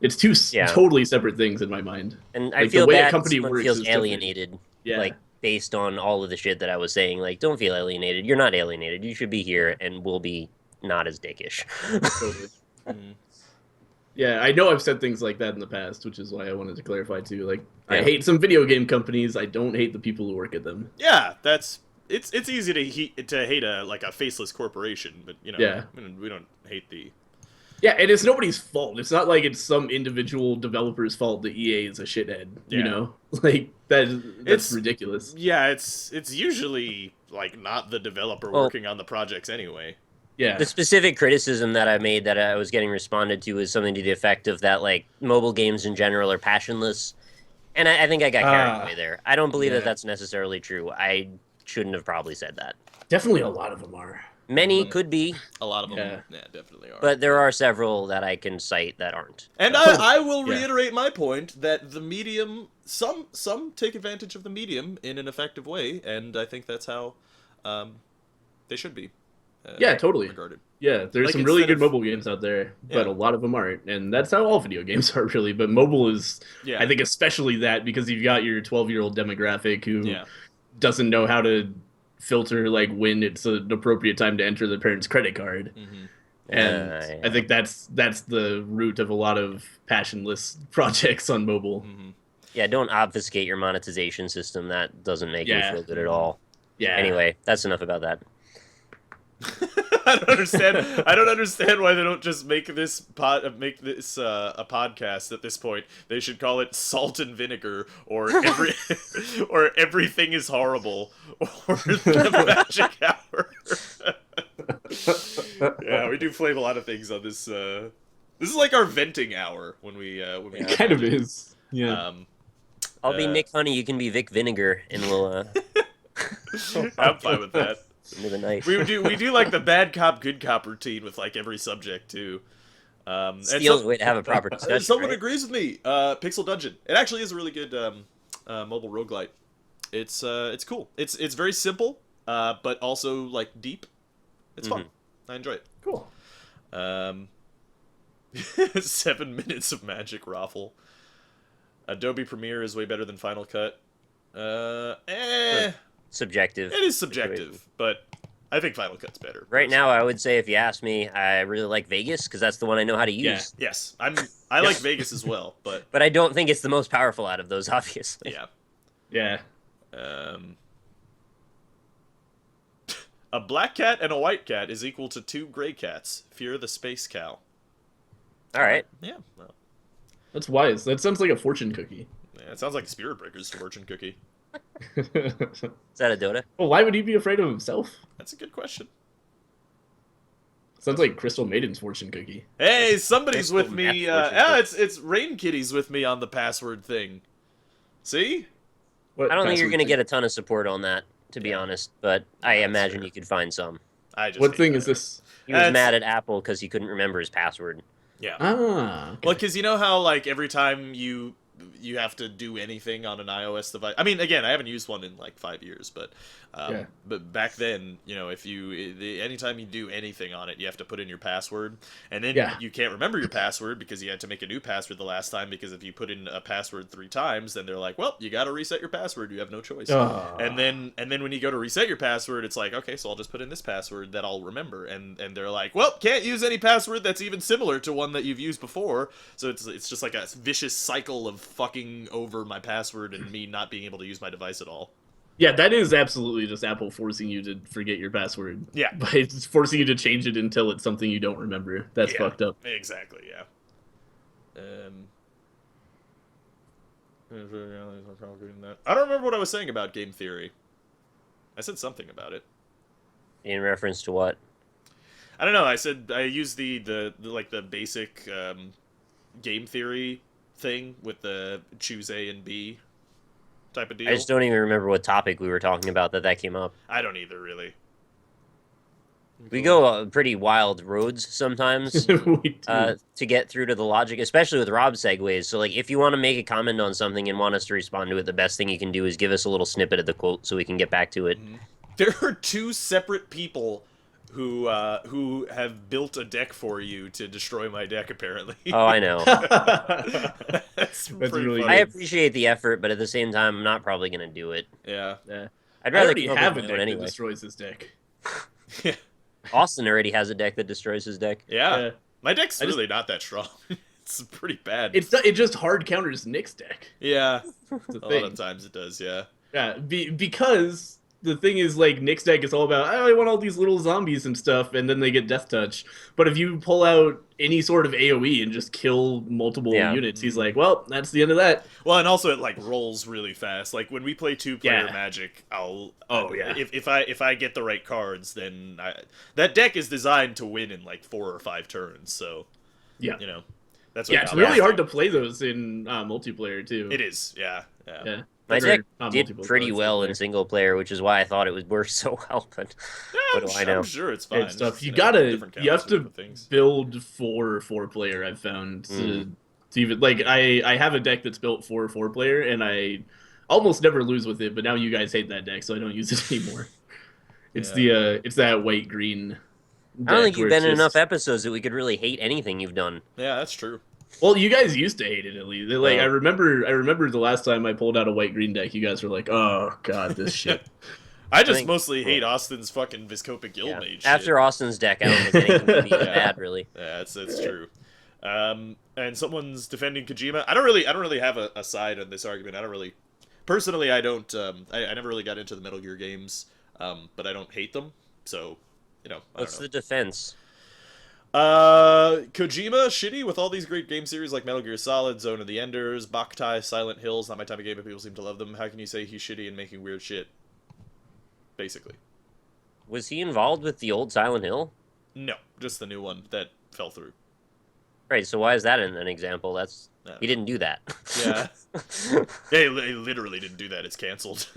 it's two totally separate things in my mind. And like, I feel the way bad a company someone works feels is alienated. Yeah. Like based on all of the shit that I was saying. Like, don't feel alienated. You're not alienated. You should be here, and we'll be not as dickish. Totally. Yeah, I know I've said things like that in the past, which is why I wanted to clarify too. Like, I hate some video game companies. I don't hate the people who work at them. Yeah, it's easy to hate a faceless corporation, but we don't hate the. Yeah, and it's nobody's fault. It's not like it's some individual developer's fault that EA is a shithead. Yeah. Like that's ridiculous. Yeah, it's usually like not the developer working on the projects anyway. Yeah. The specific criticism that I made that I was getting responded to is something to the effect of that, like, mobile games in general are passionless. And I think I got carried away there. I don't believe that that's necessarily true. I shouldn't have probably said that. Definitely a lot of them are. Many could be. A lot of them, definitely are. But there are several that I can cite that aren't. And I will reiterate my point that the medium, some take advantage of the medium in an effective way, and I think that's how they should be. Totally. Regarded. Yeah, there's some really good mobile games out there, but a lot of them aren't, and that's how all video games are really. But mobile is, I think, especially that because you've got your 12-year-old demographic who doesn't know how to filter like when it's an appropriate time to enter the parent's credit card, and I think that's the root of a lot of passionless projects on mobile. Yeah, don't obfuscate your monetization system. That doesn't make me feel good at all. Yeah. Anyway, that's enough about that. I don't understand why they don't just make this a podcast at this point. They should call it Salt and Vinegar, or or Everything is Horrible, or The Magic Hour. Yeah, we do flame a lot of things on this. This is like our venting hour when we it kind of is. Yeah. I'll be Nick Honey. You can be Vic Vinegar, and we'll. I'm fine with that. Into the night. We do like the bad cop, good cop routine with like every subject too. Steele's way to have a proper discussion. Someone agrees with me. Pixel Dungeon. It actually is a really good mobile roguelite. It's cool. It's very simple, but also like deep. It's fun. I enjoy it. Cool. 7 minutes of magic raffle. Adobe Premiere is way better than Final Cut. Subjective. It is subjective, but I think Final Cut's better. Right now, I would say if you ask me, I really like Vegas because that's the one I know how to use. Yeah. Yes, I like Vegas as well, but I don't think it's the most powerful out of those, obviously. Yeah. A black cat and a white cat is equal to 2 gray cats. Fear the space cow. All right. Yeah. Well. That's wise. That sounds like a fortune cookie. Yeah, it sounds like Spirit Breaker's fortune cookie. Is that a Dota? Well, why would he be afraid of himself? That's a good question. Sounds like Crystal Maiden's fortune cookie. Hey, somebody's with me. It's Rain Kitty's with me on the password thing. See? I don't think you're going to get a ton of support on that, to be honest, but I imagine you could find some. What thing is this? He was mad at Apple because he couldn't remember his password. Yeah. Ah. Okay. Well, because you know how, like, every time you you have to do anything on an iOS device. I mean, again, I haven't used one in like 5 years, but but back then, if anytime you do anything on it, you have to put in your password, and then you can't remember your password because you had to make a new password the last time, because if you put in a password 3 times, then they're like, well, you got to reset your password. You have no choice. And then when you go to reset your password, it's like, okay, so I'll just put in this password that I'll remember, and they're like, well, can't use any password that's even similar to one that you've used before. So it's just like a vicious cycle of fucking over my password and me not being able to use my device at all. Yeah, that is absolutely just Apple forcing you to forget your password. Yeah. But it's forcing you to change it until it's something you don't remember. That's fucked up. Exactly, yeah. I don't remember what I was saying about game theory. I said something about it. In reference to what? I don't know. I said I used the basic game theory thing with the choose A and B type of deal. I just don't even remember what topic we were talking about that came up. I don't either, really. We go pretty wild roads sometimes to get through to the logic, especially with Rob's segues. So, like, if you want to make a comment on something and want us to respond to it, the best thing you can do is give us a little snippet of the quote so we can get back to it. Mm-hmm. There are 2 separate people who have built a deck for you to destroy my deck, apparently. Oh, I know. That's really funny. I appreciate the effort, but at the same time, I'm not probably going to do it. Yeah. I'd rather already have a deck anyway. that destroys his deck. Yeah. Austin already has a deck that destroys his deck. Yeah. My deck's really not that strong. It's pretty bad. It just hard counters Nick's deck. Yeah. A lot of times it does, yeah. Yeah, because the thing is, like, Nick's deck is all about, I want all these little zombies and stuff, and then they get Death Touch. But if you pull out any sort of AoE and just kill multiple units, he's like, well, that's the end of that. Well, and also it, like, rolls really fast. Like, when we play 2-player Magic, if I get the right cards, then that deck is designed to win in, like, 4 or 5 turns, so, that's what it's really hard to play those in multiplayer, too. It is, yeah. My deck did pretty well in single player, which is why I thought it would work so well. But what do I know? I'm sure it's fine. It's tough. You have to build for 4-player. I've found to even I have a deck that's built for 4-player, and I almost never lose with it. But now you guys hate that deck, so I don't use it anymore. It's it's that white green. I don't think you've been in enough episodes that we could really hate anything you've done. Yeah, that's true. Well, you guys used to hate it at least. Like, I remember the last time I pulled out a white-green deck, you guys were like, "Oh God, this shit." I just mostly hate Austin's fucking Viscopa Guildmage. Shit. After Austin's deck, I don't think anything could be bad, really. Yeah, it's true. And someone's defending Kojima. I don't really have a side on this argument. I don't really, personally, I don't. I never really got into the Metal Gear games, but I don't hate them. So, What's the defense? Kojima, shitty with all these great game series like Metal Gear Solid, Zone of the Enders, Boktai, Silent Hills, not my type of game, but people seem to love them. How can you say he's shitty and making weird shit? Basically. Was he involved with the old Silent Hill? No, just the new one that fell through. Right, so why is that an example? He didn't do that. Yeah. Yeah, he literally didn't do that. It's canceled.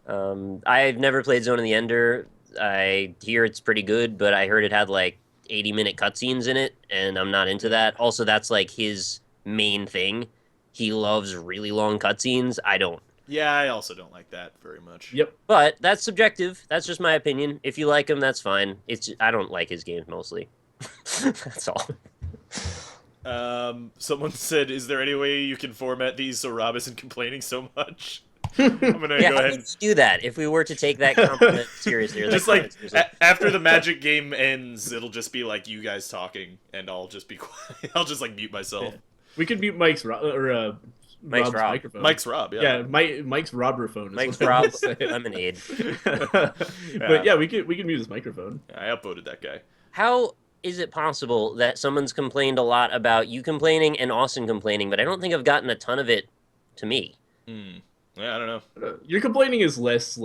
I've never played Zone of the Ender. I hear it's pretty good, but I heard it had, 80-minute cutscenes in it, and I'm not into that. Also, that's, his main thing. He loves really long cutscenes. I don't. Yeah, I also don't like that very much. Yep. But that's subjective. That's just my opinion. If you like him, that's fine. I don't like his games mostly. That's all. Someone said, is there any way you can format these so Rob isn't complaining so much? I'm gonna go ahead and do that if we were to take that compliment seriously. Just after the Magic game ends, it'll just be like you guys talking, and I'll just be quiet. I'll just mute myself. Yeah. We could mute Mike's Rob's microphone. Mike's Rob, yeah. Yeah, Mike's Robberphone. Mike's Rob Lemonade. But yeah, we can mute his microphone. Yeah, I upvoted that guy. How is it possible that someone's complained a lot about you complaining and Austin complaining, but I don't think I've gotten a ton of it to me? Yeah, I don't know. Your complaining is less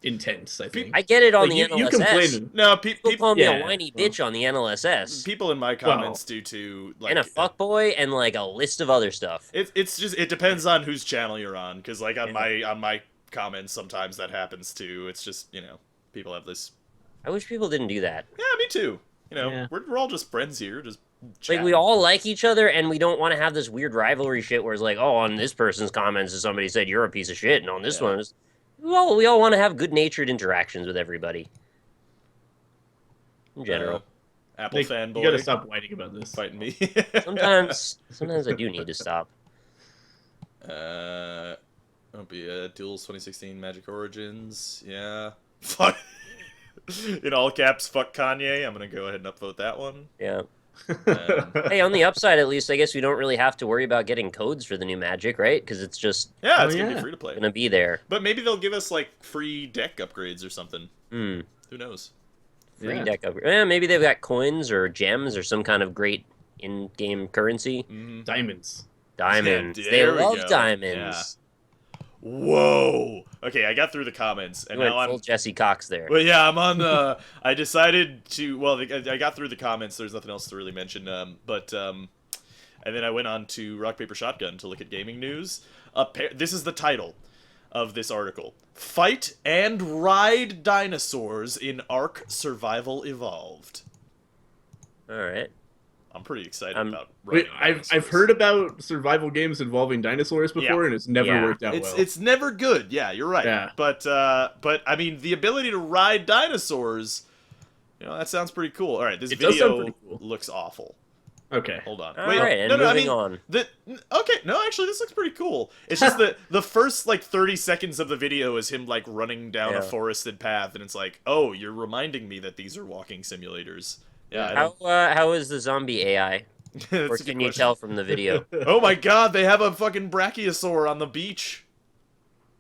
intense, I think. I get it on the NLSS. You complain. No, people call me a whiny bitch on the NLSS. People in my comments do too. And a fuckboy and a list of other stuff. It's just it depends on whose channel you're on, because on my comments sometimes that happens too. It's just people have this. I wish people didn't do that. Yeah, me too. We're all just friends here, just Like, we all like each other, and we don't want to have this weird rivalry shit where it's like, oh, on this person's comments, somebody said you're a piece of shit, and on this one, we all want to have good-natured interactions with everybody. In general. Apple fanboy. You gotta stop whining about this. Fighting me. sometimes I do need to stop. Won't be Duels 2016 Magic Origins. Yeah. Fuck. In all caps, fuck Kanye. I'm gonna go ahead and upvote that one. Yeah. Hey, on the upside, at least, I guess we don't really have to worry about getting codes for the new Magic, right? Because it's just it's gonna be free to play. Gonna be there. But maybe they'll give us like free deck upgrades or something. Who knows? Free deck upgrade. Maybe they've got coins or gems or some kind of great in-game currency. Diamonds. Diamonds. Yeah, they there we love go. diamonds. Yeah. Whoa. Okay, I got through the comments, and now I'm full Jesse Cox there. Well, yeah, I'm on. I decided to. Well, I got through the comments. There's nothing else to really mention. And then I went on to Rock Paper Shotgun to look at gaming news. This is the title of this article: Fight and ride dinosaurs in Ark Survival Evolved. All right. I'm pretty excited about. I've heard about survival games involving dinosaurs before, and it's never worked out well. It's never good. Yeah, you're right. Yeah. But I mean, the ability to ride dinosaurs, that sounds pretty cool. All right, this video looks awful. Okay. Hold on. All right, and moving on. Okay, no, actually, this looks pretty cool. It's just the first, 30 seconds of the video is him, running down a forested path, and it's like, oh, you're reminding me that these are walking simulators. Yeah. How is the zombie AI? Or can you tell from the video? Oh my god, they have a fucking brachiosaur on the beach.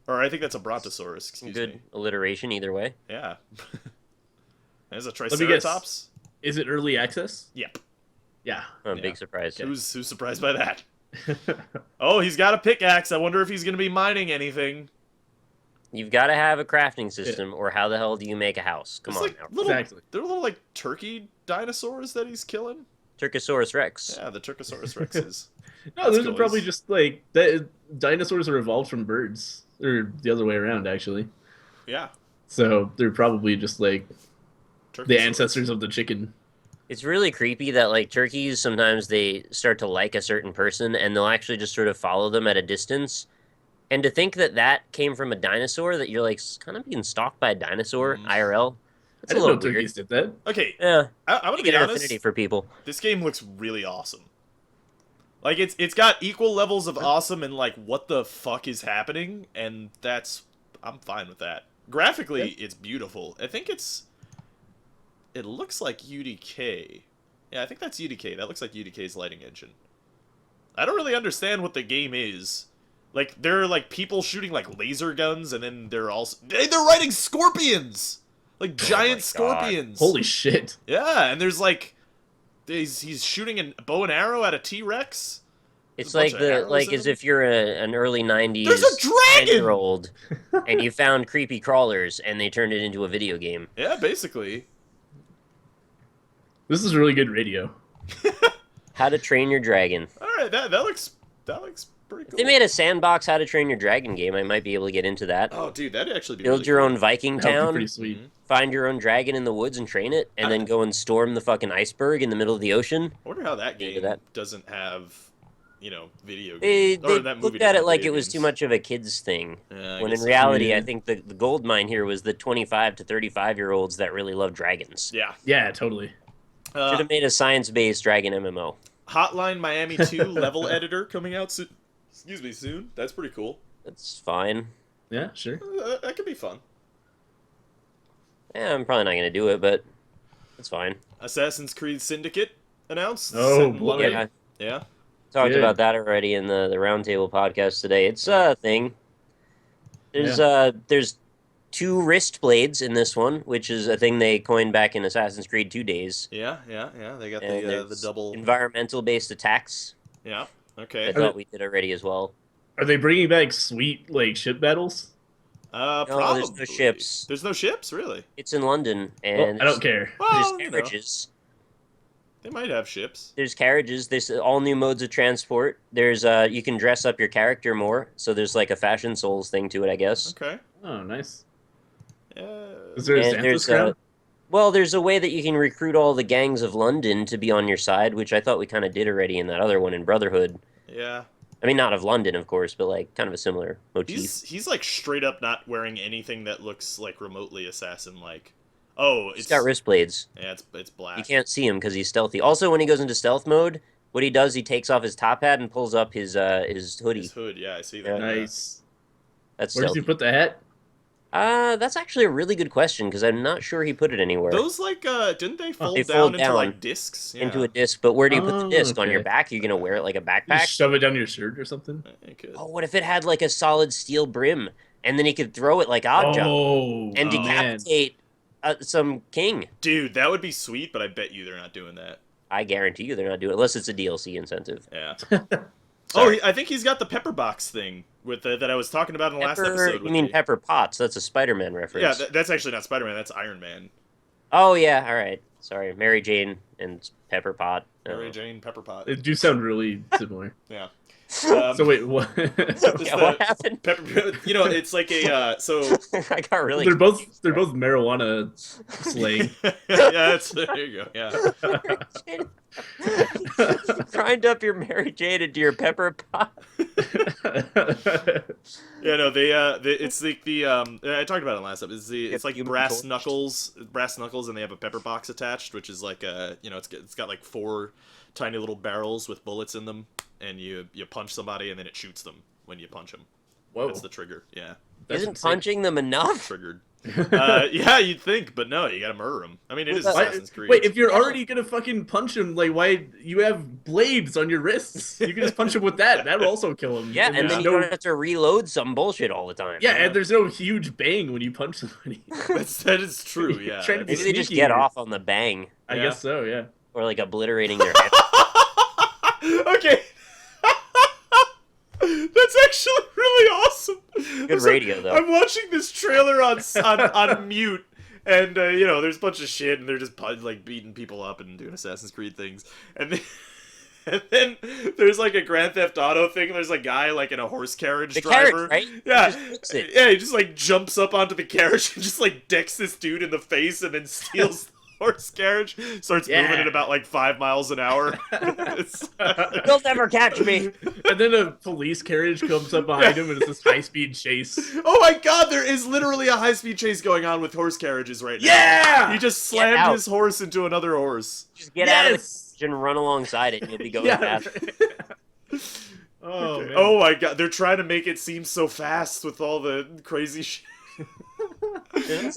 Or I think that's a brontosaurus, excuse me. Good alliteration either way. Yeah. There's a triceratops. Is it early access? Yep. Yeah. Big surprise. Who's surprised by that? Oh, he's got a pickaxe. I wonder if he's going to be mining anything. You've got to have a crafting system, or how the hell do you make a house? Come on now. Exactly. They're little, turkey dinosaurs that he's killing. Turkosaurus Rex. Yeah, the Turkosaurus Rexes. No, those are probably just, dinosaurs are evolved from birds. Or the other way around, actually. Yeah. So they're probably just, the ancestors of the chicken. It's really creepy that, turkeys, sometimes they start to like a certain person, and they'll actually just sort of follow them at a distance. And to think that came from a dinosaur, that you're, kind of being stalked by a dinosaur, IRL, it's a little weird. Turkeys did that. Okay. Yeah. I want to get be an honest. affinity for people. This game looks really awesome. It's got equal levels of awesome and, what the fuck is happening, and I'm fine with that. Graphically, it's beautiful. I think it looks like UDK. Yeah, I think that's UDK. That looks like UDK's lighting engine. I don't really understand what the game is. There are, people shooting, laser guns, and then they're riding scorpions! Giant scorpions! Holy shit. Yeah, and there's, he's shooting a bow and arrow at a T-Rex. It's as if you're an early 90s There's a dragon! 10-year-old, and you found creepy crawlers, and they turned it into a video game. Yeah, basically. This is really good radio. How to Train Your Dragon. Alright, that looks pretty cool. If they made a sandbox How to Train Your Dragon game, I might be able to get into that. Oh, dude, that'd actually be Build really your cool. own Viking That'd be town, pretty sweet. find your own dragon in the woods and train it, and then go and storm the fucking iceberg in the middle of the ocean. I wonder how that game doesn't have, video They games. That movie looked at it doesn't like have it was video too games. much of a kid's thing. Yeah, when in reality, I think the gold mine here was the 25 to 35-year-olds that really love dragons. Yeah. Yeah, totally. Should have made a science-based dragon MMO. Hotline Miami 2 level editor coming out soon. Excuse me, soon. That's pretty cool. That's fine. Yeah, sure. That could be fun. Yeah, I'm probably not going to do it, but it's fine. Assassin's Creed Syndicate announced. Oh, boy. Yeah. Yeah. Talked about that already in the Roundtable podcast today. It's a thing. There's 2 wrist blades in this one, which is a thing they coined back in Assassin's Creed 2 days. Yeah. They got And the double environmental-based attacks. Yeah. Okay. I thought we did already as well. Are they bringing back sweet ship battles? Probably. No, there's no ships. There's no ships, really. It's in London, and I don't care. Well, there's carriages. They might have ships. There's carriages. There's all new modes of transport. There's you can dress up your character more, so there's a Fashion Souls thing to it, I guess. Okay. Oh, nice. Yeah. Is there a Xanthus crown? Well, there's a way that you can recruit all the gangs of London to be on your side, which I thought we kind of did already in that other one in Brotherhood. Yeah. I mean, not of London, of course, but like kind of a similar motif. He's like straight up not wearing anything that looks like remotely assassin like. Oh, He's it's got wrist blades. yeah, it's black. You can't see him because he's stealthy. Also, when he goes into stealth mode, what he does, he takes off his top hat and pulls up his hoodie. His hood, yeah, I see that. Yeah. Nice. That's Where does stealthy. he put the hat? That's actually a really good question because I'm not sure he put it anywhere. Those like didn't they fold They down fold into down like discs? Yeah. into a disc, but where do you put the Oh, disc? On your okay. back? You're gonna wear it like a You backpack? shove it down your shirt or something? I could. Oh, what if it had like a solid steel brim, and then he could throw it like Oddjob Oh, and man. decapitate some king? Dude, that would be sweet, but I bet you they're not doing that. I guarantee you they're not doing it unless it's a DLC incentive. Yeah. Sorry. I think he's got the pepper box thing with that I was talking about in the last episode. You with mean the- Pepper Potts? That's a Spider-Man reference. Yeah, that's actually not Spider-Man. That's Iron Man. Oh yeah, all right. Sorry, Mary Jane and Pepper Pot. Mary Jane Pepperpot. It do sound really similar. Yeah. So wait, what? Yeah, what happened? Pepper, you know, it's like a so. I got really. they're both confused they're there. both marijuana slang. Yeah, that's there you go. Yeah. Grind up your Mary Jane into your Pepper Pot. Yeah, no, it's like the I talked about it last episode. It's like Human brass Torch. knuckles, and they have a pepper box attached, which is like it's got like 4 tiny little barrels with bullets in them, and you punch somebody, and then it shoots them when you punch them. Whoa, That's the trigger. Yeah, that's Isn't insane. punching them enough? triggered. Yeah, you'd think, but no, you gotta murder them. I mean, it is Why- Assassin's Creed. Wait, if you're already gonna fucking punch him, like, why you have blades on your wrists? You can just punch him with that. That'll also kill him. Yeah, and there's then you no, don't have to reload some bullshit all the time. yeah, and there's no huge bang when you punch somebody. that is true. You're Yeah. trying to be Maybe they just sneaky get here. off on the bang I Yeah. guess so. Yeah. or like obliterating their head. Okay. That's actually really awesome. Good radio, though. I'm watching this trailer on mute, and there's a bunch of shit, and they're just like beating people up and doing Assassin's Creed things, and then there's like a Grand Theft Auto thing. There's a guy like in a horse carriage The driver. carriage, right? Yeah, He just flips it. yeah. He just like jumps up onto the carriage and just like decks this dude in the face, and then steals the horse carriage. Starts moving Yeah. at about like 5 miles an hour. It's- You'll never catch me. And then a police carriage comes up behind him, and it's this high-speed chase. Oh my god, there is literally a high-speed chase going on with horse carriages right now. Yeah! He just Get slammed out. his horse into another horse. Just get out of the Yes! carriage and run alongside it, and you'll be going Yeah. fast. Oh man. Oh my god, they're trying to make it seem so fast with all the crazy shit.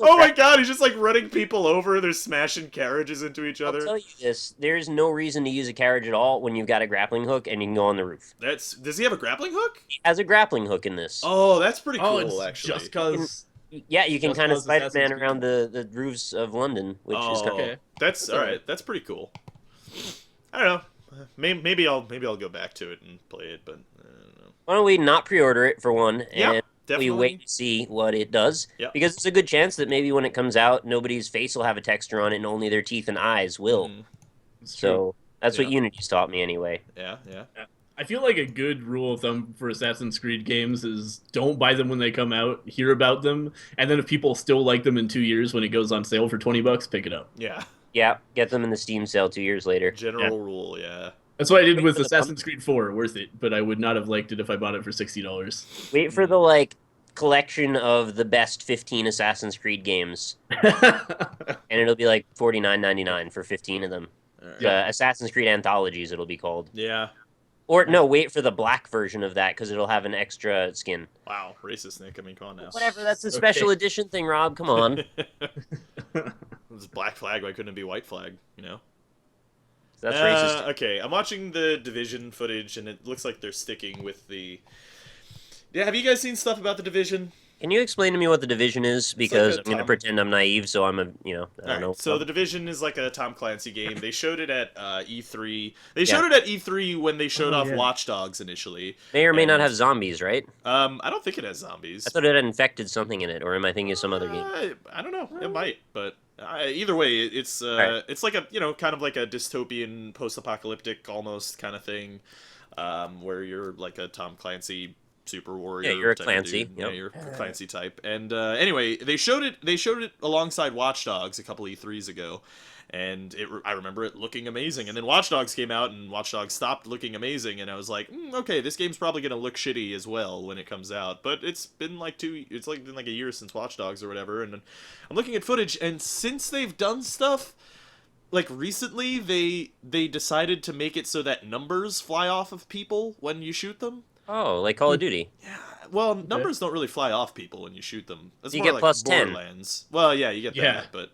Oh my god, he's just like running people over. They're smashing carriages into each I'll other. tell you this: there's no reason to use a carriage at all when you've got a grappling hook and you can go on the roof. Does he have a grappling hook? He has a grappling hook in this. Oh, that's pretty Oh, cool it's actually. just cause. Yeah, you can Just kind of cause Assassin's Spider-Man Creed. around the roofs of London, which is kind of, Okay. That's all right. That's pretty cool. I don't know. Maybe I'll go back to it and play it, but I don't know. Why don't we not pre-order it for one, Yeah, and we definitely. wait to see what it does? Yep. Because it's a good chance that maybe when it comes out, nobody's face will have a texture on it, and only their teeth and eyes will. Mhm. It's true. So that's what Yeah. Unity's taught me anyway. Yeah. I feel like a good rule of thumb for Assassin's Creed games is don't buy them when they come out, hear about them, and then if people still like them in 2 years when it goes on sale for $20, pick it up. Yeah. Yeah, get them in the Steam sale 2 years later. General rule, yeah. That's what I did Wait with for the Assassin's Creed 4, worth it, but I would not have liked it if I bought it for $60. Wait for the collection of the best 15 Assassin's Creed games, and it'll be like $49.99 for 15 of them. Alright. The Assassin's Creed anthologies, it'll be called. Yeah. Or no, wait for the black version of that because it'll have an extra skin. Wow, racist Nick. I mean, come on now. Whatever, that's a special edition thing, Rob. Come on. It's Black Flag. Why couldn't it be White Flag? You know. That's racist. Okay, I'm watching the Division footage, and it looks like they're sticking with the. Yeah, have you guys seen stuff about the Division? Can you explain to me what the Division is? Because a I'm going to Tom- pretend I'm naive, so I'm I don't Alright, know. so the Division is like a Tom Clancy game. They showed it at E3. They showed it at E3 when they showed off yeah. Watch Dogs initially. May or may not and- have zombies, right? I don't think it has zombies. I thought it had infected something in it, or am I thinking of some other game? I don't know. It might, but either way, it's Alright. it's like a kind of like a dystopian, post-apocalyptic almost kind of thing, where you're like a Tom Clancy super warrior. Yeah, you're a type of Clancy. dude. Yep. Yeah, you're a Clancy type. And anyway, they showed it alongside Watch Dogs a couple E3s ago, and I remember it looking amazing. And then Watch Dogs came out, and Watch Dogs stopped looking amazing, and I was like, okay, this game's probably gonna look shitty as well when it comes out. But it's been like a year since Watch Dogs or whatever, and I'm looking at footage, and since they've done stuff. Like, recently, they decided to make it so that numbers fly off of people when you shoot them. Oh, like Call of Duty. Yeah, well, numbers don't really fly off people when you shoot them. That's You more get like plus 10. Borderlands. Well, yeah, you get that, but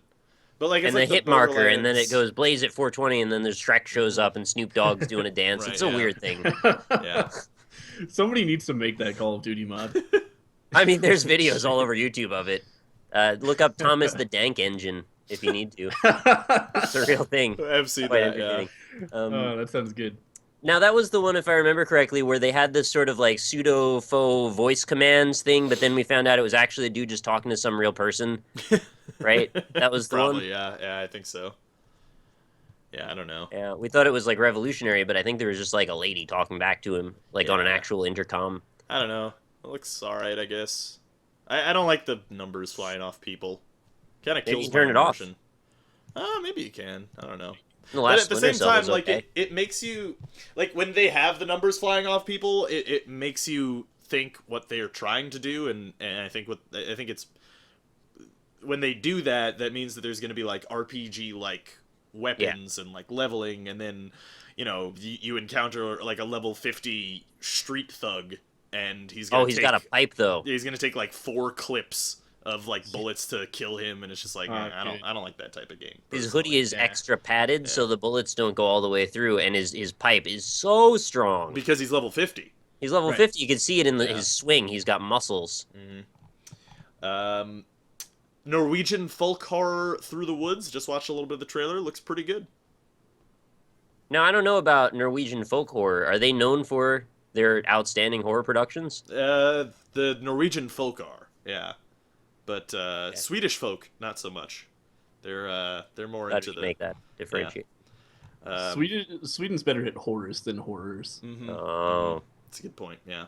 like, it's and like the hit marker, and then it Borderlands- goes blaze at 420, and then there's Shrek shows up, and Snoop Dogg's doing a dance. Right, It's a yeah. weird thing. Yeah. Somebody needs to make that Call of Duty mod. I mean, there's videos all over YouTube of it. Look up Thomas the Dank Engine if you need to. It's a real thing. I've seen Quite that, yeah. entertaining. Oh, that sounds good. Now, that was the one, if I remember correctly, where they had this sort of like pseudo-faux voice commands thing, but then we found out it was actually a dude just talking to some real person, right? That was the Probably, one? yeah, I think so. Yeah, I don't know. Yeah, we thought it was like revolutionary, but I think there was just like a lady talking back to him, like on an Yeah. actual intercom. I don't know. It looks alright, I guess. I don't like the numbers flying off people. Kind of Maybe kills you turn my it off. emotion. Maybe you can. I don't know. The But last at the Splinter same Cell time, was like okay. it makes you like when they have the numbers flying off people, it makes you think what they are trying to do, and I think it's when they do that, that means that there's going to be like RPG like weapons and like leveling, and then you encounter like a level 50 street thug, and he's Oh, he's got a pipe though. he's gonna take like 4 clips of like bullets to kill him, and it's just like I don't like that type of game. His personally. hoodie is Yeah. extra padded, so the bullets don't go all the way through, and his pipe is so strong. because he's level 50. He's level Right. 50. You can see it in Yeah. his swing. He's got muscles. Norwegian folk horror Through the Woods. Just watched a little bit of the trailer. Looks pretty good. Now, I don't know about Norwegian folk horror. Are they known for their outstanding horror productions? The Norwegian folk are, yeah, but Swedish folk not so much. They're more How into do you the. make that differentiate? Sweden's better at horrors than horrors. Oh. That's a good point. Yeah.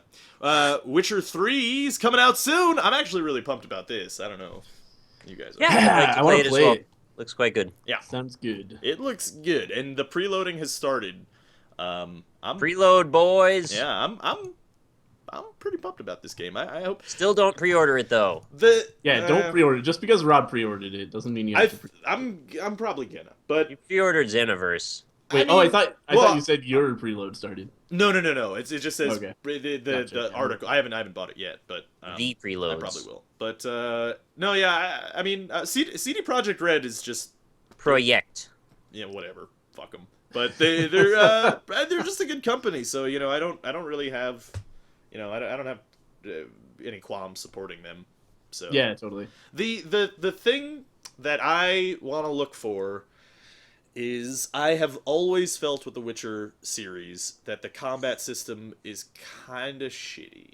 Witcher 3's coming out soon. I'm actually really pumped about this. I don't know. If you guys. Are. Yeah, I'd like to I play wanna it as play well. it. Looks quite good. Yeah. Sounds good. It looks good, and the preloading has started. I'm Preload, boys. Yeah, I'm pretty pumped about this game. I hope Still don't pre-order it though. Don't pre-order. Just because Rob pre-ordered it doesn't mean you have to. I'm probably gonna, but You pre-ordered Xenoverse. Wait, I thought you said your preload started. No. It just says Okay. the Gotcha. article. I haven't bought it yet, but The preloads. I probably will. But no, yeah. I mean, CD Projekt Red is just Project. whatever. Fuck them. But they're just a good company. So I don't really have I don't have any qualms supporting them. So Yeah, totally. The thing that I want to look for is I have always felt with the Witcher series that the combat system is kind of shitty.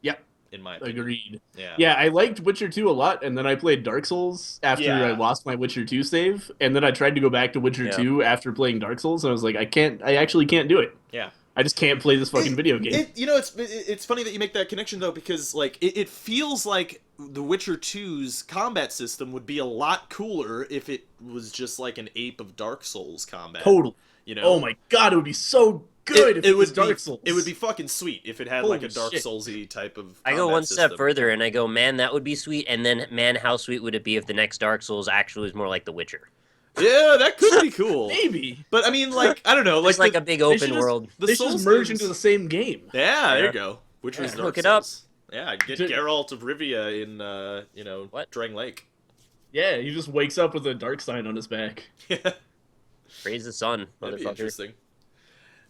Yep. In my opinion. Agreed. Yeah. Yeah, I liked Witcher 2 a lot, and then I played Dark Souls after Yeah. I lost my Witcher 2 save, and then I tried to go back to Witcher 2 after playing Dark Souls, and I was like, I actually can't do it. Yeah. I just can't play this fucking video game. It's funny that you make that connection though, because like it feels like the Witcher 2's combat system would be a lot cooler if it was just like an ape of Dark Souls combat. Totally. Oh my god, it would be so good if it was Dark Souls. It would be fucking sweet if it had like a Holy Dark shit. Souls-y type of I go combat one step system. further and I go, man, that would be sweet. And then, man, how sweet would it be if the next Dark Souls actually was more like The Witcher? Yeah, that could be cool. Maybe. But I mean, like, I don't know, It's like the- a big They should open just- world. the They should Souls just merge games- into the same game. Yeah, there Yeah. you go. Witcher's Yeah. Dark Look it up. Souls. Yeah, get Dude. Geralt of Rivia in What? Drang Lake. Yeah, he just wakes up with a dark sign on his back. Yeah. Praise the sun, That'd be motherfucker. interesting.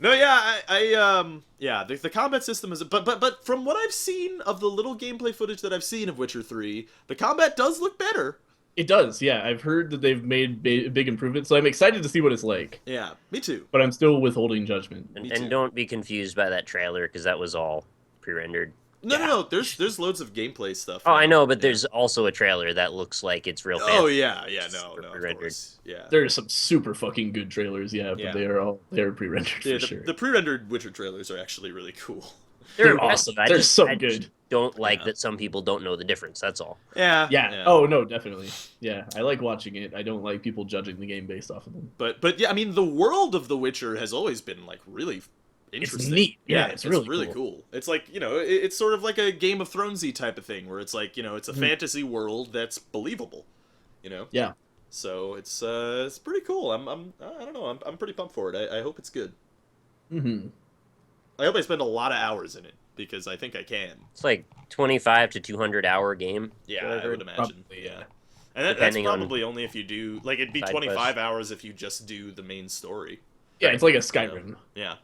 No, yeah, the combat system is, but from what I've seen of the little gameplay footage that I've seen of Witcher 3, the combat does look better. It does, yeah. I've heard that they've made big improvements, so I'm excited to see what it's like. Yeah, me too. But I'm still withholding judgment. Me too. And don't be confused by that trailer, because that was all pre-rendered. No, there's loads of gameplay stuff. Oh, I know, but Yeah. there's also a trailer that looks like it's real fancy. Oh yeah, no, of pre-rendered. course. Yeah. There are some super fucking good trailers, yeah, but Yeah. they're pre-rendered Yeah, for sure. the pre-rendered Witcher trailers are actually really cool. They're awesome. impressive. I They're just, so I good. just don't like that some people don't know the difference. That's all. Yeah. Yeah. Oh no, definitely. Yeah, I like watching it. I don't like people judging the game based off of them. But yeah, I mean, the world of The Witcher has always been like really interesting. It's neat. Yeah, it's really cool. It's like, you know, it's sort of like a Game of Thronesy type of thing where it's like, you know, it's a fantasy world that's believable, you know. Yeah. So it's pretty cool. I don't know. I'm pretty pumped for it. I hope it's good. Mm-hmm. I hope I spend a lot of hours in it because I think I can. It's like 25 to 200 hour game. Yeah, I would imagine. Probably, yeah. And that's probably only if you do, like, it'd be 25 quest. hours if you just do the main story. Yeah, it's like a Skyrim. Yeah.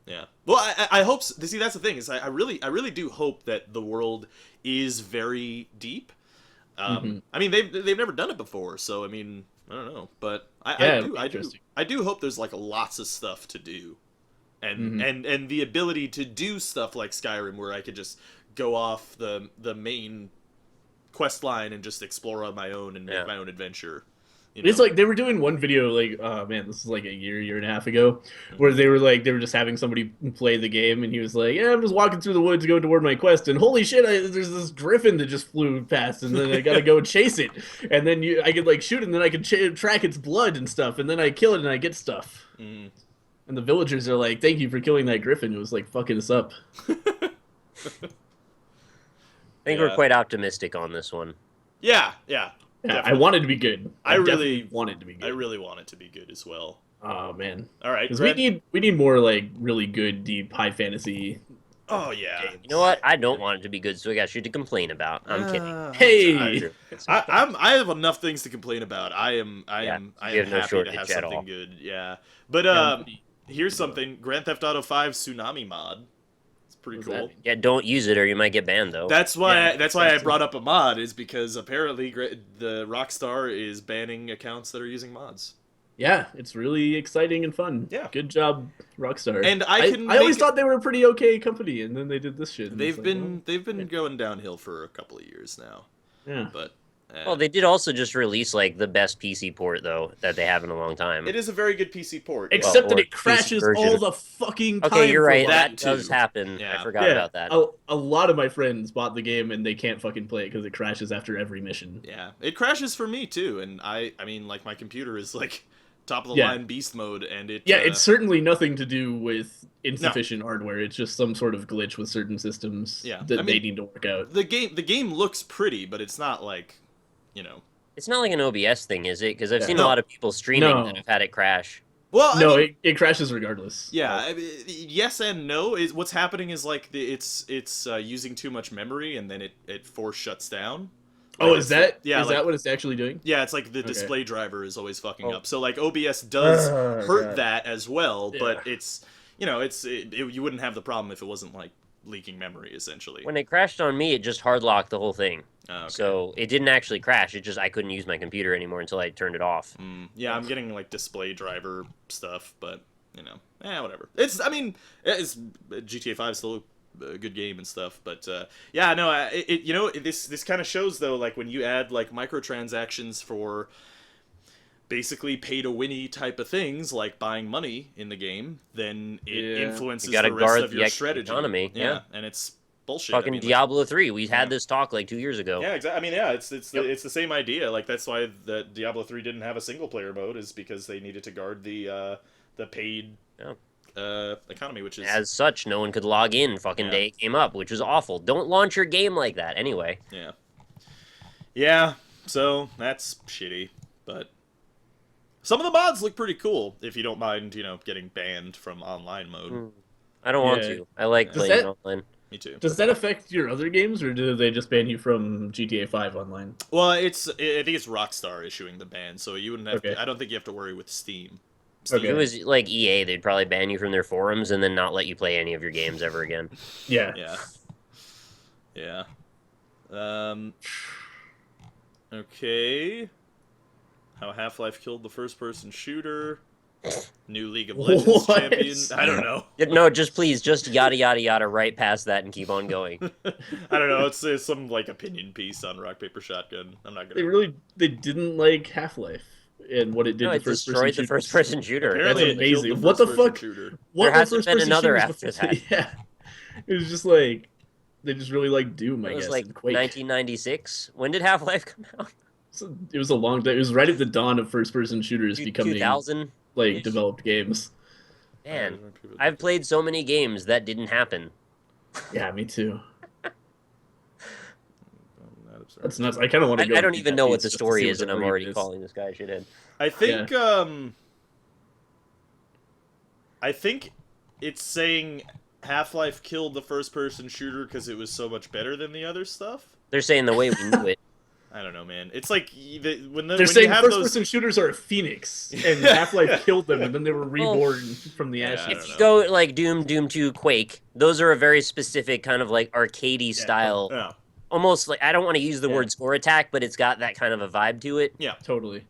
Yeah. Well, I hope, see, that's the thing, is I really do hope that the world is very deep. I mean, they've never done it before, so, I mean, I don't know. But I do hope there's, like, lots of stuff to do. And the ability to do stuff like Skyrim, where I could just go off the main quest line and just explore on my own and make my own adventure. You know? It's like they were doing one video, like, oh man, this is like a year and a half ago, where they were just having somebody play the game, and he was like, yeah, I'm just walking through the woods going toward my quest, and holy shit, there's this griffin that just flew past, and then I gotta go chase it, and then I could like shoot it, and then I could track its blood and stuff, and then I kill it and I get stuff. And the villagers are like, thank you for killing that griffin. It was like fucking us up. I think we're quite optimistic on this one. Yeah. Yeah, I want it to be good. I really want it to be good. I really want it to be good as well. Oh man! All right, because we need more like really good, deep, high fantasy. Oh yeah. Games. You know what? I don't want it to be good, so I got shit to complain about. I'm kidding. Hey, I have enough things to complain about. I am happy to have something good. Yeah, but here's something: Grand Theft Auto 5 Tsunami mod. Pretty cool. Yeah, don't use it or you might get banned though. That's why I brought up a mod, is because apparently the Rockstar is banning accounts that are using mods. Yeah, it's really exciting and fun. Yeah, good job, Rockstar. And I always thought they were a pretty okay company, and then they did this shit. They've been going downhill for a couple of years now. Yeah, but. Well, they did also just release like the best PC port though that they have in a long time. It is a very good PC port, except that it crashes all the fucking time. Okay, you're right. That does happen. Yeah. I forgot about that. A lot of my friends bought the game and they can't fucking play it because it crashes after every mission. Yeah, it crashes for me too, and I mean, like, my computer is like top of the line beast mode, and it. Yeah, it's certainly nothing to do with insufficient hardware. It's just some sort of glitch with certain systems that they need to work out. The game looks pretty, but it's not like, you know. It's not like an OBS thing, is it? Because I've seen a lot of people streaming that have had it crash. Well, I mean, it crashes regardless. Yeah, I mean, yes and no. What's happening is like it's using too much memory, and then it force shuts down. Oh, is that that what it's actually doing? Yeah, it's like the display driver is always fucking up. So like OBS does hurt that as well, but it's, you know, you wouldn't have the problem if it wasn't like leaking memory, essentially. When it crashed on me, it just hard locked the whole thing. Oh, okay. So it didn't actually crash. It just, I couldn't use my computer anymore until I turned it off. Yeah, I'm getting like display driver stuff, but you know, whatever. It's GTA 5 is still a good game and stuff, but yeah, no, this kind of shows though, like when you add like microtransactions for basically pay-to-winny type of things, like buying money in the game, then it influences the rest of your strategy. Economy. Yeah, and it's bullshit. Fucking Diablo 3. We had this talk like 2 years ago. Yeah, exactly. I mean, yeah, it's the same idea. Like that's why the Diablo 3 didn't have a single-player mode, is because they needed to guard the paid economy, which is as such, no one could log in. Fucking day it came up, which was awful. Don't launch your game like that. Anyway. Yeah. So that's shitty, but. Some of the mods look pretty cool, if you don't mind, you know, getting banned from online mode. I don't want to. I like playing online. Me too. Does that affect your other games, or do they just ban you from GTA 5 online? Well, I think it's Rockstar issuing the ban, so you wouldn't have to, I don't think you have to worry with Steam. If it was like EA, they'd probably ban you from their forums and then not let you play any of your games ever again. Yeah. Okay. How Half-Life killed the first-person shooter. New League of Legends champion. I don't know. No, just please, just yada yada yada right past that and keep on going. I don't know. It's some like opinion piece on Rock Paper Shotgun. I'm not gonna. They didn't like Half-Life and what it did. It destroyed the first-person shooter. Apparently that's amazing. What the fuck? Shooter. There hasn't been another after that. Yeah. It was just like they just really like Doom, I It was guess. like And Quake. 1996. When did Half-Life come out? So it was a long day. It was right at the dawn of first-person shooters becoming 2000. like developed games. Man, I've played so many games that didn't happen. Yeah, me too. That's nuts. I kind of want to go. I don't even know what the just to story see is, what and the I'm argument already is. calling this guy shithead. I think it's saying Half-Life killed the first-person shooter because it was so much better than the other stuff. They're saying the way we knew it. I don't know, man. It's like when They're saying first-person shooters are a phoenix, and Half-Life killed them, and then they were reborn from the ashes. I don't If you know. go like Doom 2, Quake, those are a very specific kind of like arcadey style. Yeah. Almost like, I don't want to use the word score attack, but it's got that kind of a vibe to it. Yeah. Totally.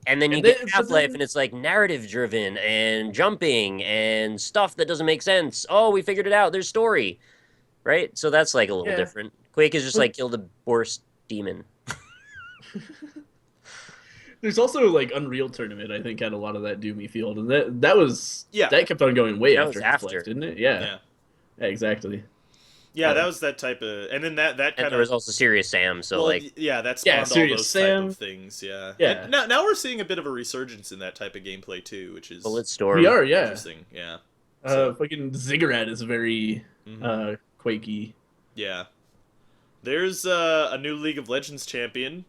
And then you get Half-Life, and it's like narrative driven and jumping and stuff that doesn't make sense. Oh, we figured it out. There's story, right? So that's like a little different. Quake is just like kill the worst demon. There's also like Unreal Tournament. I think had a lot of that doomy field, and that was that kept on going way That after was Half-Life, after. didn't it? Yeah, exactly. Yeah, that was that type of, and then that kind And of. there was also Serious Sam, so like yeah, that spawned all Serious those Sam. type of things. Yeah. Yeah. And now we're seeing a bit of a resurgence in that type of gameplay too, which is Bulletstorm. We are, yeah. interesting. Yeah. Fucking Ziggurat is very Quakey. Yeah. There's a new League of Legends champion.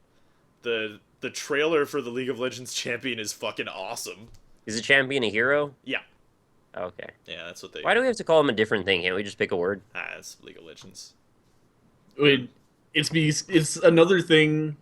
The trailer for the League of Legends champion is fucking awesome. Is the champion a hero? Yeah. Okay. Yeah, that's what they. Why do we have to call him a different thing? Can't we just pick a word? It's League of Legends. It's another thing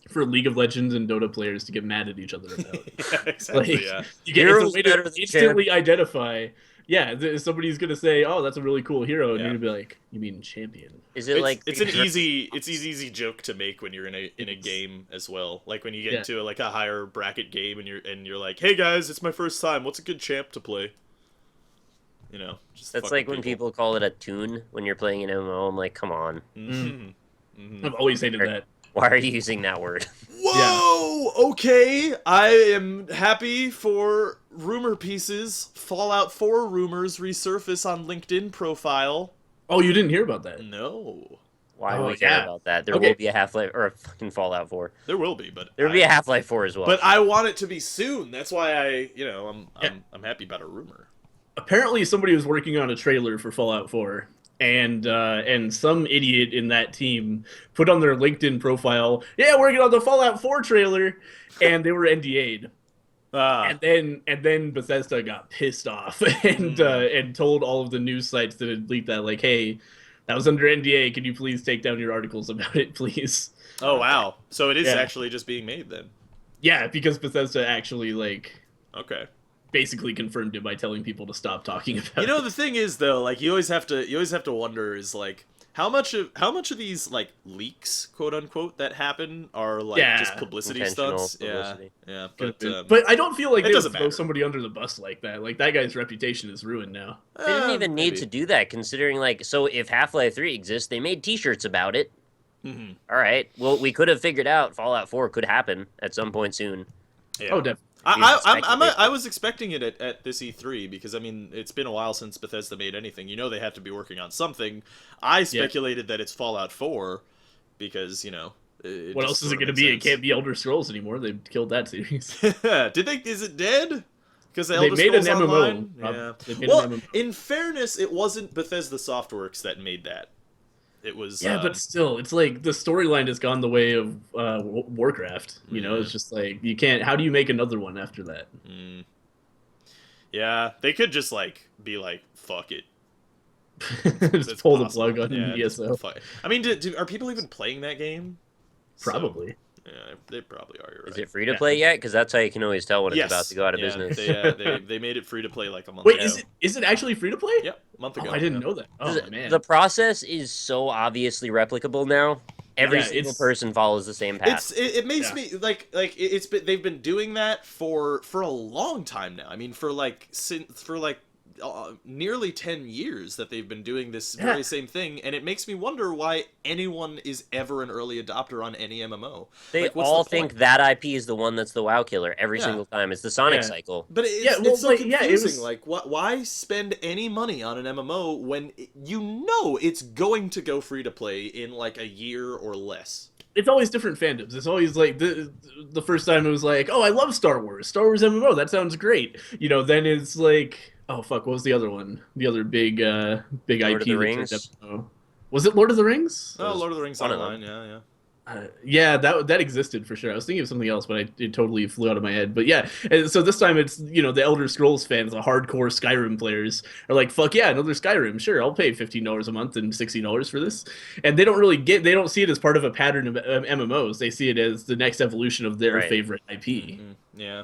for League of Legends and Dota players to get mad at each other about. Yeah, exactly. Like, Yeah. You get Heroes it's a way better to than instantly identify. Yeah, somebody's gonna say, "Oh, that's a really cool hero," and you're gonna be like, "You mean champion?" Is it like it's an easy joke to make when you're in a game as well. Like when you get into like a higher bracket game and you're like, "Hey guys, it's my first time. What's a good champ to play?" You know, just that's like when people call it a tune when you're playing an MMO. I'm like, come on. I've always hated that. Why are you using that word? Whoa! Okay, I am happy for rumor pieces. Fallout 4 rumors resurface on LinkedIn profile. Oh, you didn't hear about that? No. Why would we care about that? There will be a Half-Life or a fucking Fallout 4. There will be, but there will be a Half-Life 4 as well. But I want it to be soon. That's why I'm happy about a rumor. Apparently, somebody was working on a trailer for Fallout 4. And some idiot in that team put on their LinkedIn profile, "Yeah, working on the Fallout 4 trailer," and they were NDA'd. And then Bethesda got pissed off and told all of the news sites that had leaked that, like, "Hey, that was under NDA. Can you please take down your articles about it, please?" Oh wow! So it is actually just being made then. Yeah, because Bethesda actually okay. basically confirmed it by telling people to stop talking about it. You know, the thing is though, like you always have to wonder is like how much of these like leaks, quote unquote, that happen are like just publicity stunts. Publicity. Yeah. But I don't feel like they doesn't throw somebody under the bus like that. Like that guy's reputation is ruined now. They didn't even need to do that, considering like, so if Half-Life 3 exists, they made T-shirts about it. Mm-hmm. All right. Well, we could have figured out Fallout 4 could happen at some point soon. Yeah. Oh, definitely. I was expecting it at this E3 because I mean it's been a while since Bethesda made anything. You know they have to be working on something. I speculated that it's Fallout 4 because what else is it going to be? It can't be Elder Scrolls anymore. They killed that series. Did they? Is it dead? Because they made an MMO. Online? Yeah. Well, in fairness, it wasn't Bethesda Softworks that made that. It was. Yeah, but still, it's like the storyline has gone the way of Warcraft. You know, it's just like you can't. How do you make another one after that? Yeah, they could just be like, "Fuck it." Just pull the plug on ESO. I mean, are people even playing that game? Probably. So, yeah, they probably are. You're right. Is it free to play yet? Because that's how you can always tell when it's about to go out of business. They made it free to play like a month ago. Wait, is it actually free to play? Yep, a month ago. Oh, I didn't know that. Oh man, the process is so obviously replicable now. Every single person follows the same path. It makes me they've been doing that for a long time now. I mean, for nearly 10 years that they've been doing this very same thing, and it makes me wonder why anyone is ever an early adopter on any MMO. They Like, what's all the think point? that IP is the one that's the WoW killer every single time. It's the Sonic cycle. But well, it's so like, confusing. Like, why spend any money on an MMO when you know it's going to go free to play in like a year or less? It's always different fandoms. It's always like the first time it was like, oh, I love Star Wars MMO. That sounds great. You know, then it's like, oh fuck, what was the other one? The other big Lord IP of the that Rings? turned MMO. Was it Lord of the Rings? Oh, Lord of the Rings one of Online, yeah. Yeah, that existed for sure. I was thinking of something else, but it totally flew out of my head. But yeah, and so this time it's, you know, the Elder Scrolls fans, the hardcore Skyrim players are like, fuck yeah, another Skyrim. Sure, I'll pay $15 a month and $60 for this. And they don't see it as part of a pattern of MMOs. They see it as the next evolution of their favorite IP. Yeah.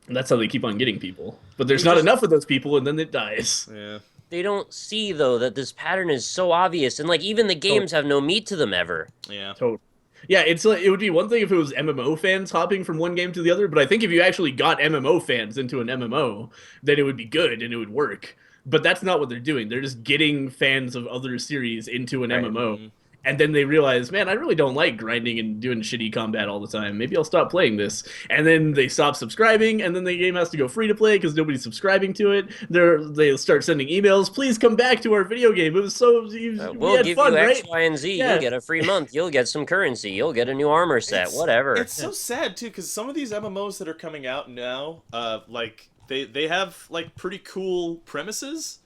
And that's how they keep on getting people. But there's not enough of those people, and then it dies. Yeah. They don't see, though, that this pattern is so obvious, and like even the games have no meat to them ever. Yeah. Totally. Yeah, it's like, it would be one thing if it was MMO fans hopping from one game to the other, but I think if you actually got MMO fans into an MMO, then it would be good and it would work. But that's not what they're doing. They're just getting fans of other series into an MMO. And then they realize, man, I really don't like grinding and doing shitty combat all the time. Maybe I'll stop playing this. And then they stop subscribing, and then the game has to go free to play because nobody's subscribing to it. They start sending emails. Please come back to our video game. It was so we'll give fun, you X, right? Y, and Z. You'll get a free month. You'll get some currency. You'll get a new armor set. Whatever. It's so sad too, because some of these MMOs that are coming out now, like they have like pretty cool premises.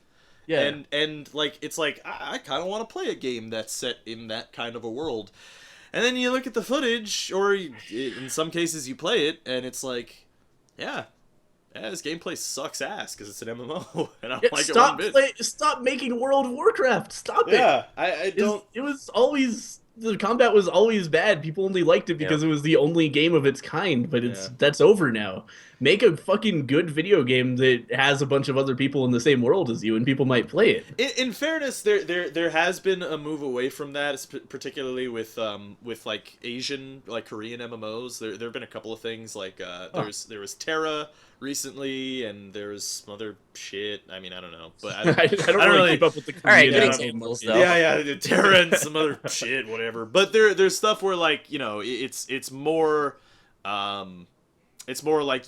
Yeah. And like, it's like, I kind of want to play a game that's set in that kind of a world. And then you look at the footage, or in some cases you play it, and it's like, yeah, this gameplay sucks ass because it's an MMO, and I don't like it one bit. Stop making World of Warcraft. Stop it. Yeah, I don't... It was always... The combat was always bad. People only liked it because it was the only game of its kind, but that's over now. Make a fucking good video game that has a bunch of other people in the same world as you, and people might play it. In fairness, there has been a move away from that, particularly with like Asian, like Korean MMOs. There have been a couple of things like there was Terra recently, and there's some other shit. I mean, I don't know, but I don't really keep up with the Korean. All right, good examples though. Yeah, Terra and some other shit, whatever. But there's stuff where, like, you know, it's more like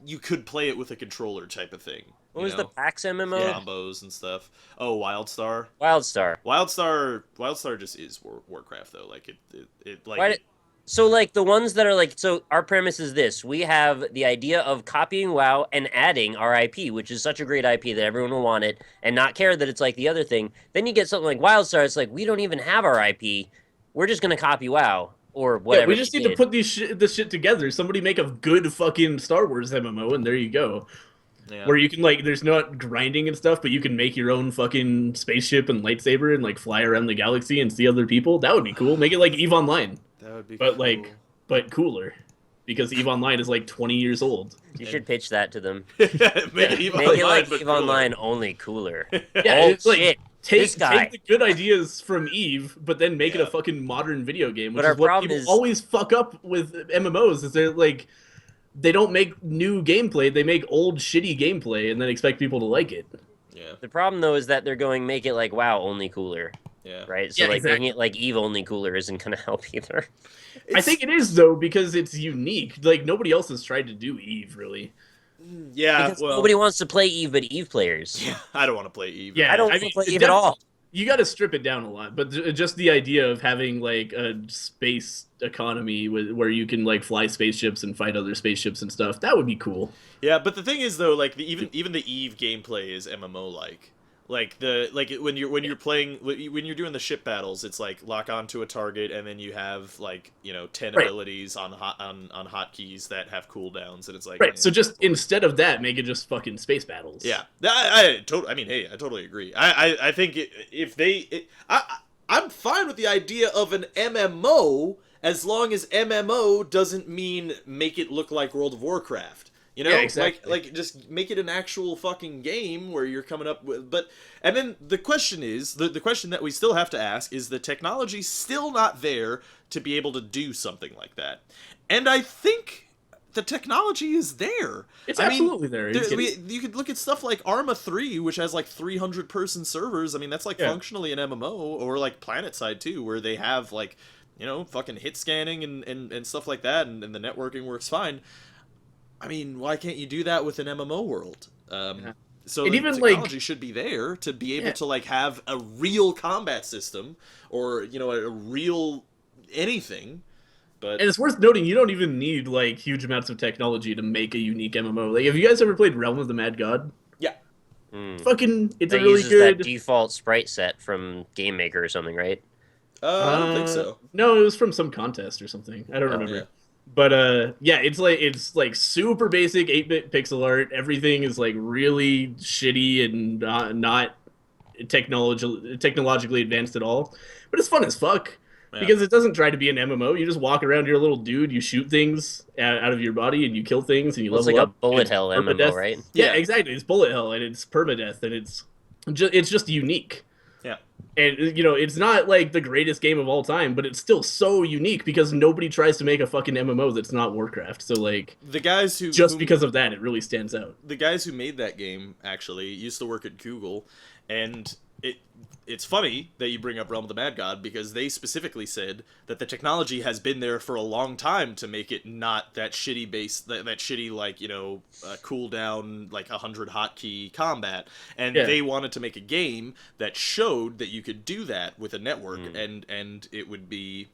you could play it with a controller type of thing. What was the PAX MMO? Combos and stuff. Oh, WildStar. WildStar just is Warcraft though. Like it like. So, like, the ones that are, like... So, our premise is this. We have the idea of copying WoW and adding our IP, which is such a great IP that everyone will want it, and not care that it's like the other thing. Then you get something like WildStar, it's like, we don't even have our IP. We're just going to copy WoW, or whatever. Yeah, we just need to put this shit together. Somebody make a good fucking Star Wars MMO, and there you go. Yeah. Where you can, like, there's not grinding and stuff, but you can make your own fucking spaceship and lightsaber and, like, fly around the galaxy and see other people. That would be cool. Make it like EVE Online. That would be cool. But cooler, because EVE Online is like 20 years old. You should pitch that to them. Make it like EVE Online, only cooler. It's like, shit. Take the good ideas from EVE, but then make it a fucking modern video game. Which is what people always fuck up with MMOs. Is they don't make new gameplay. They make old shitty gameplay and then expect people to like it. Yeah. The problem though is that they're going make it like WoW only cooler. Yeah. Right? So making it like EVE only cooler isn't going to help either. I think it is, though, because it's unique. Like, nobody else has tried to do EVE, really. Yeah, because nobody wants to play EVE but EVE players. Yeah, I don't want to play EVE. Yeah, I don't want to play EVE at all. You got to strip it down a lot, but just the idea of having, like, a space economy where you can, like, fly spaceships and fight other spaceships and stuff, that would be cool. Yeah, but the thing is, though, like, even the EVE gameplay is MMO-like. Like when you're playing, when you're doing the ship battles, it's like lock onto a target and then you have, like, you know, 10 abilities on hotkeys that have cooldowns, and it's like so just instead of that, make it just fucking space battles. Yeah, I mean, hey, I totally agree. I think I'm fine with the idea of an MMO as long as MMO doesn't mean make it look like World of Warcraft. You know, exactly. like just make it an actual fucking game where you're coming up with, and then the question is, the question that we still have to ask is, the technology still not there to be able to do something like that? And I think the technology is there. It's absolutely there. You could look at stuff like Arma 3, which has like 300-person servers. I mean, that's like functionally an MMO, or like PlanetSide 2, where they have like, you know, fucking hit scanning and stuff like that, and the networking works fine. I mean, why can't you do that with an MMO world? So the technology should be there to be able to like have a real combat system, or, you know, a real anything. But and it's worth noting, you don't even need like huge amounts of technology to make a unique MMO. Like, have you guys ever played Realm of the Mad God? Yeah. Fucking, it's that a really uses good that default sprite set from Game Maker or something, right? I don't think so. No, it was from some contest or something. I don't remember. Yeah. But yeah, it's like super basic 8-bit pixel art. Everything is like really shitty and not technologically advanced at all. But it's fun as fuck. Yeah. Because it doesn't try to be an MMO. You just walk around, you're a little dude, you shoot things out of your body, and you kill things, and you level up. It's like a bullet hell MMO, right? Yeah, exactly. It's bullet hell, and it's permadeath, and it's just unique. Yeah. And, you know, it's not like the greatest game of all time, but it's still so unique because nobody tries to make a fucking MMO that's not Warcraft. So, like, the guys because of that, it really stands out. The guys who made that game, actually, used to work at Google, and it's funny that you bring up Realm of the Mad God, because they specifically said that the technology has been there for a long time to make it not that shitty that shitty, like, you know, cooldown, like 100 hotkey combat, and they wanted to make a game that showed that you could do that with a network, and it would be,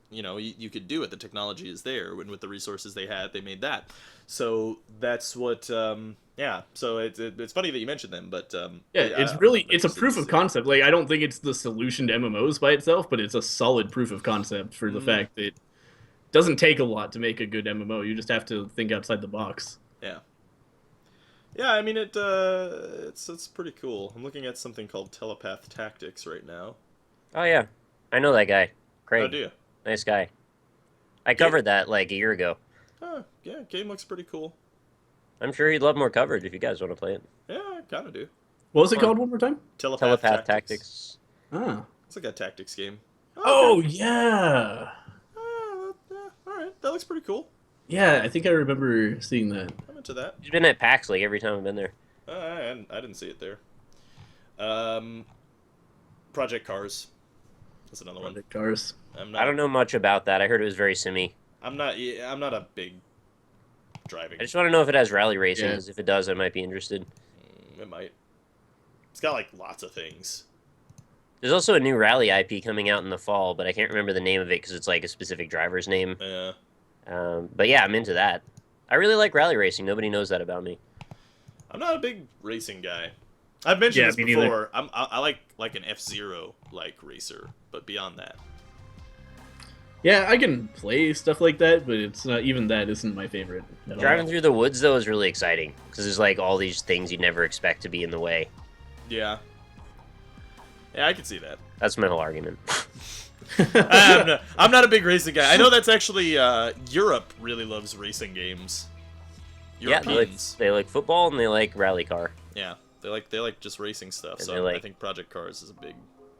you know, you could do it. The technology is there, and with the resources they had, they made that. So that's what. So it's funny that you mentioned them, but it's a proof of concept. Like, I don't think it's the solution to MMOs by itself, but it's a solid proof of concept for the fact that it doesn't take a lot to make a good MMO. You just have to think outside the box. Yeah. Yeah, I mean, it's pretty cool. I'm looking at something called Telepath Tactics right now. Oh yeah, I know that guy. Craig. Oh, do you? Nice guy. I covered that like a year ago. Oh, yeah, game looks pretty cool. I'm sure he'd love more coverage if you guys want to play it. Yeah, I kind of do. What was it called one more time? Telepath Tactics. Ah. It's like a tactics game. Oh, yeah. All right, that looks pretty cool. Yeah, I think I remember seeing that. I'm into that. You've been at PAX like every time I've been there. I didn't see it there. Project Cars. That's another one. Project Cars. I don't know much about that. I heard it was very simmy. I'm not a big driving. I just want to know if it has rally racing, because if it does, I might be interested. It might. It's got like lots of things. There's also a new rally IP coming out in the fall, but I can't remember the name of it because it's like a specific driver's name. Yeah. But yeah, I'm into that. I really like rally racing. Nobody knows that about me. I'm not a big racing guy. I've mentioned this before. I like an F-Zero like racer, but beyond that. Yeah, I can play stuff like that, but it's not even that isn't my favorite. Driving through the woods though is really exciting because there's like all these things you'd never expect to be in the way. Yeah. Yeah, I can see that. That's my whole argument. I'm not a big racing guy. I know that's actually Europe really loves racing games. Europeans. Yeah, they like football and they like rally car. Yeah, they like just racing stuff. And so I think Project Cars is a big.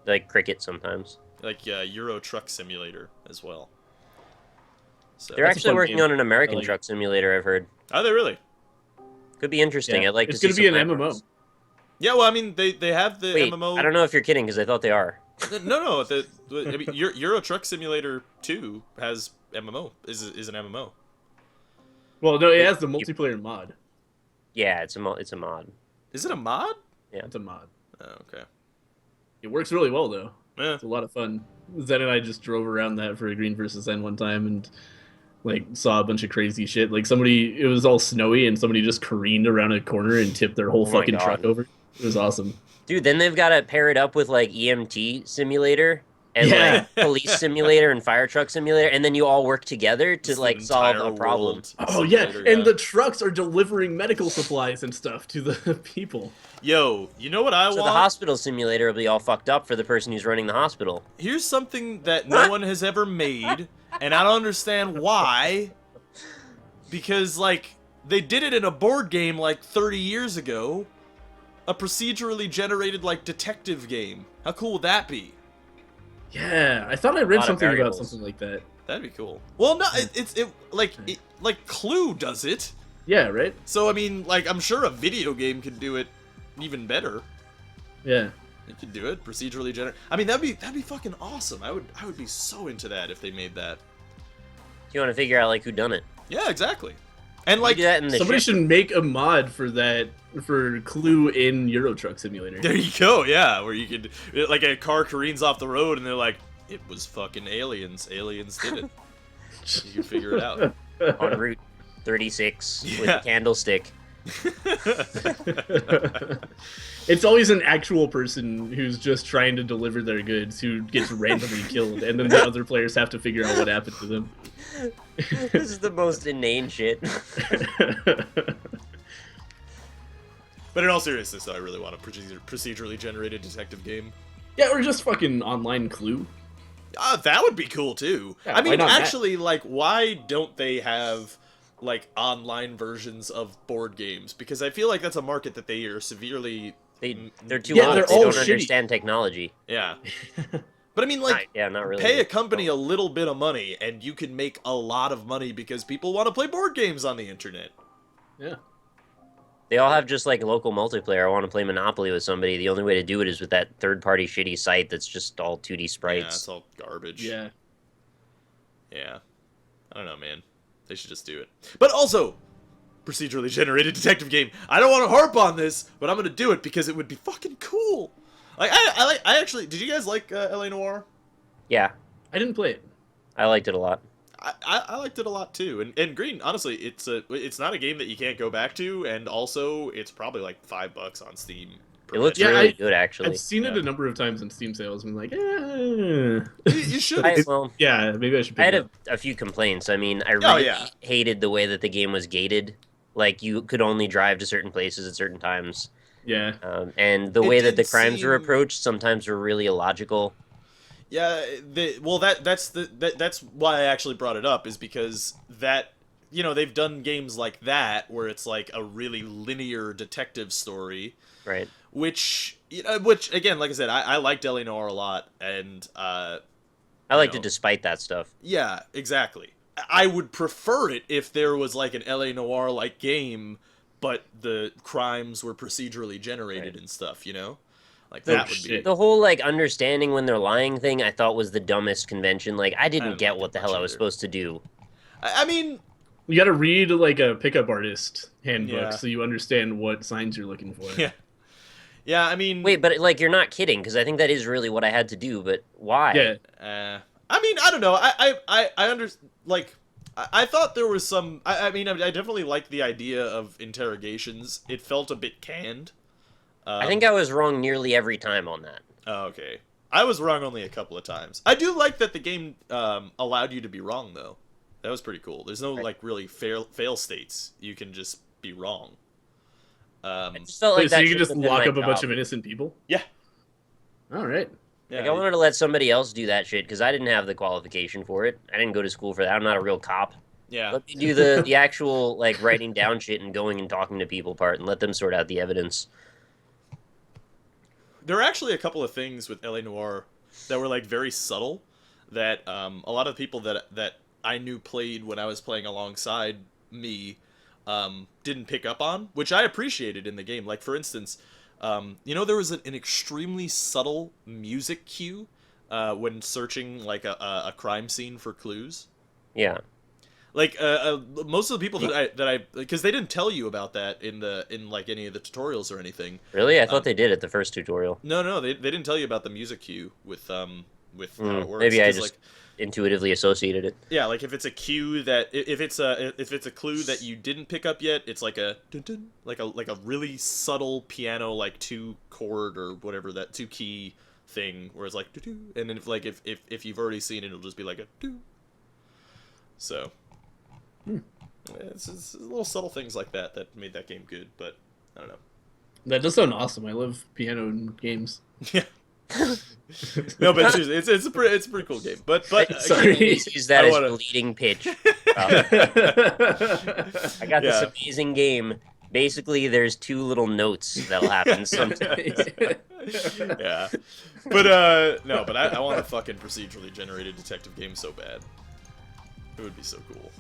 They like cricket sometimes. Like Euro Truck Simulator as well. So they're actually working on an American truck simulator, I've heard. Are they really? Could be interesting. Yeah. I'd like it's to see going to be an MMO. Yeah, well, I mean, they have the MMO. I don't know if you're kidding, because I thought they are. No. I mean, Euro Truck Simulator 2 has MMO. Is an MMO. Well, no, it has the multiplayer mod. Yeah, it's a mod. Is it a mod? Yeah, it's a mod. Oh, okay. It works really well though. Yeah. It's a lot of fun. Zen and I just drove around that for a Green vs. Zen one time and like saw a bunch of crazy shit. Like it was all snowy and somebody just careened around a corner and tipped their whole fucking truck over. It was awesome. Dude, then they've got to pair it up with like EMT simulator and like police simulator and fire truck simulator, and then you all work together to like solve a problem. Oh yeah, and the trucks are delivering medical supplies and stuff to the people. Yo, you know what I want? So the hospital simulator will be all fucked up for the person who's running the hospital. Here's something that no one has ever made, and I don't understand why. Because like they did it in a board game like 30 years ago. A procedurally generated, like, detective game. How cool would that be? Yeah, I thought I read something about something like that. That'd be cool. Well, no, like Clue does it. Yeah, right? So I mean, like, I'm sure a video game could do it even better. Yeah. It could do it procedurally generated. I mean, that'd be fucking awesome. I would be so into that if they made that. You want to figure out like who done it? Yeah, exactly. And like do that in the somebody ship. should make a mod for that for Clue in Euro Truck Simulator. There you go. Yeah, where you could like a car careens off the road and they're like, it was fucking aliens. Aliens did it. You can figure it out. On Route 36 with Yeah. a candlestick. It's always an actual person who's just trying to deliver their goods who gets randomly killed, and then the other players have to figure out what happened to them. This is the most inane shit. But in all seriousness, though, I really want a procedurally generated detective game. Yeah, or just fucking online Clue. That would be cool too. Yeah, I mean, why not actually, like, why don't they have like online versions of board games? Because I feel like that's a market that they are severely. They're too Yeah, old. they're They all don't shitty. understand technology. Yeah. But I mean, like, Not really. pay a company a little bit of money, and you can make a lot of money because people want to play board games on the internet. Yeah. They all have just like local multiplayer. I want to play Monopoly with somebody. The only way to do it is with that third-party shitty site that's just all 2D Yeah, sprites. it's all garbage. Yeah. Yeah. I don't know, man. They should just do it. But also, procedurally generated detective game. I don't want to harp on this, but I'm gonna do it because it would be fucking cool. Like, I actually. Did you guys like LA Noire? Yeah, I didn't play it. I liked it a lot. I liked it a lot too. And Green, honestly, it's not a game that you can't go back to, and also it's probably like $5 on Steam. It looks Yeah, really good, actually. I've seen it Yeah. a number of times in Steam sales and like, You should. yeah, maybe I should pick I had it up. a few complaints. I mean, I really yeah. hated the way that the game was gated. Like, you could only drive to certain places at certain times. Yeah. And the It way that did the crimes were seem- approached sometimes were really illogical. Yeah, that's why I actually brought it up, is because that, you know, they've done games like that where it's like a really linear detective story, Right. which again, like I said, I liked LA Noire a lot, and I liked know. it despite that stuff. yeah, exactly. I would prefer it if there was like an LA Noire like game, but the crimes were procedurally generated Right. and stuff, you know? Like Oh, that would be shit. The whole, like, understanding when they're lying thing, I thought was the dumbest convention. Like, I didn't don't get like what the it hell much I was either. supposed to do. I mean, You gotta read like a pickup artist handbook Yeah. so you understand what signs you're looking for. yeah. Yeah, I mean, Wait, but, like, you're not kidding, because I think that is really what I had to do, but why? Yeah. I mean, I don't know. I thought there was some. I mean, I definitely liked the idea of interrogations. It felt a bit canned. I think I was wrong nearly every time on that. Oh, okay. I was wrong only a couple of times. I do like that the game allowed you to be wrong, though. That was pretty cool. There's no like really fail states. You can just be wrong. I just felt like Wait, so that you can should just have been lock my up a bunch job. of innocent people? Yeah. All right. Yeah. Like, I wanted to let somebody else do that shit, because I didn't have the qualification for it. I didn't go to school for that. I'm not a real cop. Yeah. Let me do the actual, like, writing down shit and going and talking to people part, and let them sort out the evidence. There are actually a couple of things with LA Noire that were like very subtle that a lot of people that I knew played when I was playing alongside me didn't pick up on, which I appreciated in the game. Like, for instance, there was an extremely subtle music cue when searching like a crime scene for clues. Yeah. Like most of the people that I because they didn't tell you about that in like any of the tutorials or anything. Really? I thought they did at the first tutorial. No, they didn't tell you about the music cue with how it works. Maybe I 'Cause, just like, intuitively associated it. yeah, like if it's a cue that if it's a clue that you didn't pick up yet, it's like a dun dun, like a really subtle piano like 2-chord or whatever, that 2-key thing where it's like doo doo, and then if you've already seen it, it'll just be like a doo. So it's little subtle things like that made that game good, but I don't know. That does sound awesome. I love piano in games. Yeah. No, but seriously, it's a pretty cool game. But Sorry. Please use that I as wanna- a leading pitch. I got this Yeah. amazing game. Basically, there's 2 little notes that'll happen sometimes. yeah. But I want a fucking procedurally generated detective game so bad. It would be so cool.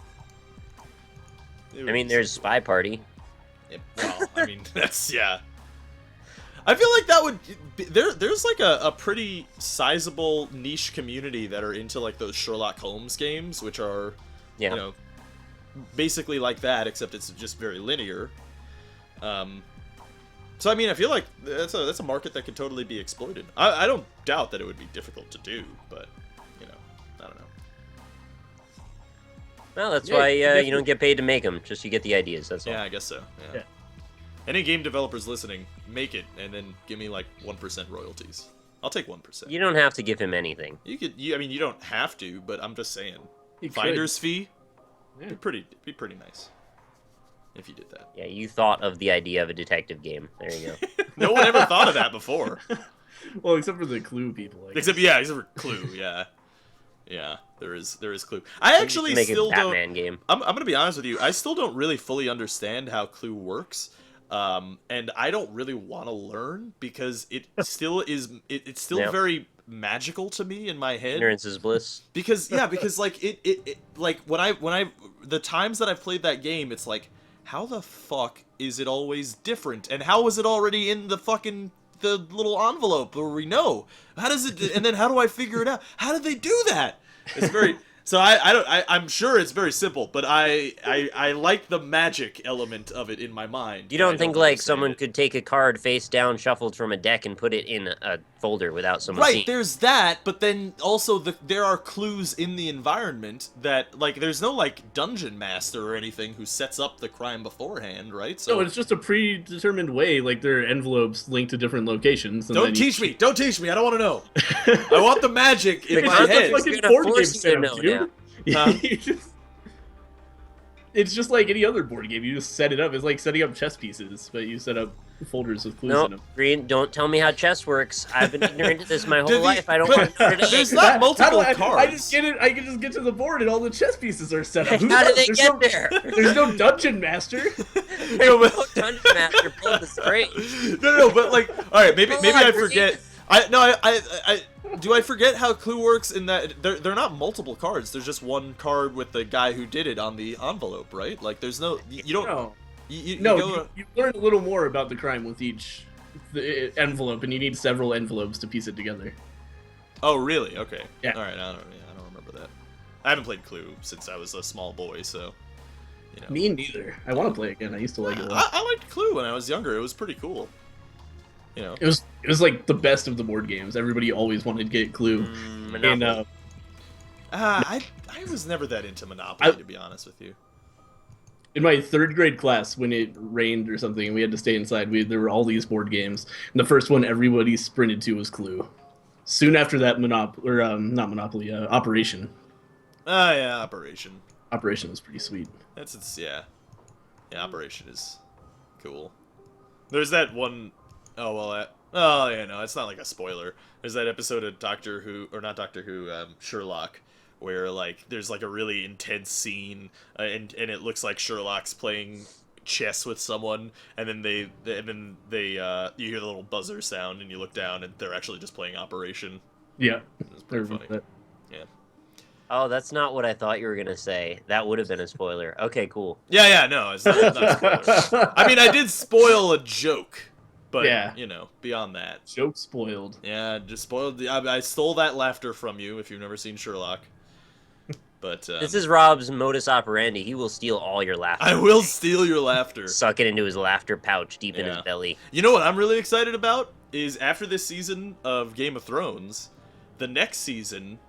I mean, there's Spy Party. Yeah, well, I mean, that's, yeah. I feel like that would be, there's like a pretty sizable niche community that are into like those Sherlock Holmes games, which are, you know, basically like that, except it's just very linear. So I mean, I feel like that's a market that could totally be exploited. I don't doubt that it would be difficult to do, but you know, I don't know. Well, that's why you don't get paid to make them. Just you get the ideas. That's all. Yeah, I guess so. Yeah. Any game developers listening, make it and then give me like 1% royalties. I'll take 1%. You don't have to give him anything. You could. I mean, you don't have to, but I'm just saying. You Finder's fee. Yeah. Be pretty nice. If you did that. Yeah, you thought of the idea of a detective game. There you go. No one ever thought of that before. Well, except for the Clue people. Except for Clue. Yeah. Yeah, there is Clue. I actually make still a Batman game. I'm gonna be honest with you. I still don't really fully understand how Clue works, and I don't really want to learn because it still is. It's still very magical to me in my head. Ignorance is bliss. Because like it like when I the times that I've played that game, it's like, how the fuck is it always different, and how is it already in the fucking the little envelope where we know? How does it, and then how do I figure it out? How did they do that? It's very so I'm sure it's very simple, but I like the magic element of it in my mind. You don't think like someone could take a card face down shuffled from a deck and put it in a folder without someone seeing? Right, there's that, but then also there are clues in the environment that, like, there's no, like, dungeon master or anything who sets up the crime beforehand, right? So no, it's just a predetermined way, like there are envelopes linked to different locations. And don't teach me, I don't want to know. I want the magic in my head. It's fucking board game setup, dude. It's just like any other board game. You just set it up. It's like setting up chess pieces, but you set up folders with clues in them. Green, don't tell me how chess works. I've been ignorant to this my whole life. I don't want to know. There's not multiple cards. I just get it. I can just get to the board and all the chess pieces are set up. How did they get there? There's no dungeon master. No dungeon master pulled the string. No, but like, all right, maybe I forget. Do I forget how Clue works in that they're not multiple cards? There's just one card with the guy who did it on the envelope, right? Like, there's no you don't. No. You learn a little more about the crime with each envelope, and you need several envelopes to piece it together. Oh, really? Okay. Yeah. All right. I don't remember that. I haven't played Clue since I was a small boy, so. You know. Me neither. I want to play again. I used to like it a lot. I liked Clue when I was younger. It was pretty cool. You know. It was like the best of the board games. Everybody always wanted to get Clue. Monopoly. I was never that into Monopoly, to be honest with you. In my third grade class, when it rained or something, and we had to stay inside, there were all these board games, and the first one everybody sprinted to was Clue. Soon after that, Operation. Oh yeah, Operation. Operation was pretty sweet. Yeah, Operation is cool. There's that one. Oh yeah, no, it's not like a spoiler. There's that episode of Sherlock, where like there's like a really intense scene, and it looks like Sherlock's playing chess with someone, and then they you hear the little buzzer sound, and you look down, and they're actually just playing Operation. Yeah, it's pretty funny. Yeah. Oh, that's not what I thought you were gonna say. That would have been a spoiler. Okay, cool. Yeah, no, it's not a spoiler. I mean, I did spoil a joke. But, you know, beyond that. Joke spoiled. Yeah, just spoiled. I stole that laughter from you if you've never seen Sherlock. But this is Rob's modus operandi. He will steal all your laughter. I will steal your laughter. Suck it into his laughter pouch deep in his belly. You know what I'm really excited about? Is after this season of Game of Thrones, the next season,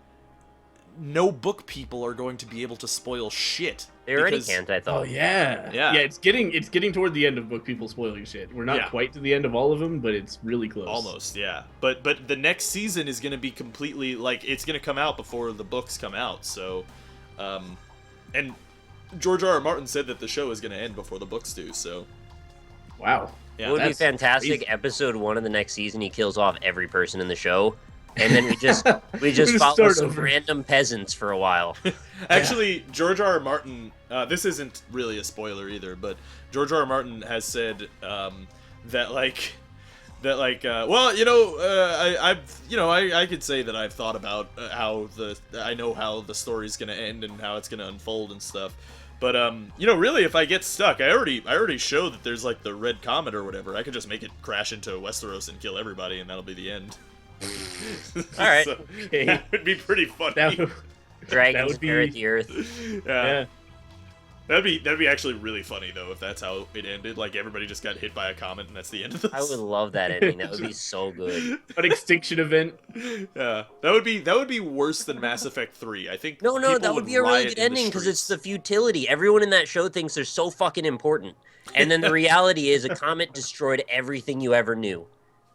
no book people are going to be able to spoil shit. They already can't, I thought. Oh yeah. It's getting toward the end of book people spoiling shit. We're not quite to the end of all of them, but it's really close. Almost, yeah. But the next season is going to be completely like it's going to come out before the books come out. So, and George R.R. Martin said that the show is going to end before the books do. So, wow. Yeah, it would be fantastic. Crazy. Episode 1 of the next season, he kills off every person in the show. And then we just follow some random peasants for a while. Actually, George R.R. Martin, this isn't really a spoiler either, but George R.R. Martin has said that that like I could say that I've thought about I know how the story's gonna end and how it's gonna unfold and stuff. But really, if I get stuck, I already show that there's like the red comet or whatever. I could just make it crash into Westeros and kill everybody, and that'll be the end. All right, So, that would be pretty funny. Dragons would be- inherit the earth. Yeah. That'd be actually really funny though if that's how it ended. Like everybody just got hit by a comet and that's the end of this. I would love that ending. That would be so good. An extinction event. Yeah, that would be worse than Mass Effect 3. I think. No, people that would be a really riot good in the ending because it's streets. the futility. Everyone in that show thinks they're so fucking important, and then the reality is a comet destroyed everything you ever knew.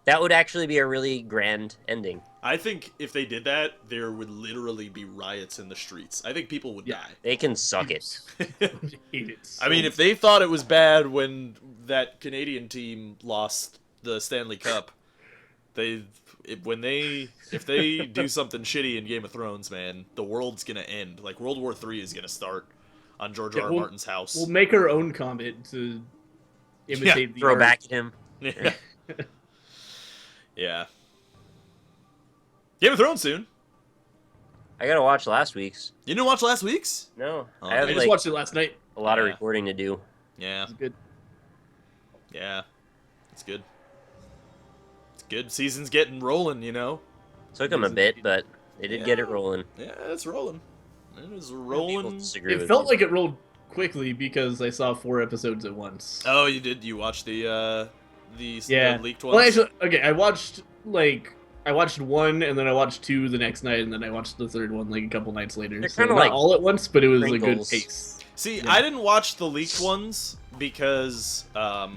That would actually be a really grand ending. I think if they did that, there would literally be riots in the streets. I think people would die. They can suck it. I mean, if they thought it was bad when that Canadian team lost the Stanley Cup, if they do something shitty in Game of Thrones, man, the world's gonna end. Like World War III is gonna start on George R. R. Martin's house. We'll make our own comet to imitate the Throw Earth. back at him. Yeah. Yeah. Game of Thrones soon. I gotta watch last week's. You didn't watch last week's? No, Oh, I have I just watched it last night. a lot of Yeah. recording to do. Yeah. It's good. Yeah. It's good. It's good. Season's getting rolling, you know? Took them a bit, but they did get it rolling. Yeah, it's rolling. It is People rolling. disagree It with felt me. like it rolled quickly because I saw 4 episodes at once. Oh, you did? You watched the Yeah. leaked ones? Well, actually, okay, I watched 1 and then I watched 2 the next night and then I watched the 3rd one like a couple nights later. They're So kinda not like all at once, but it was a good sprinkles. pace. See, Yeah. I didn't watch the leaked ones because I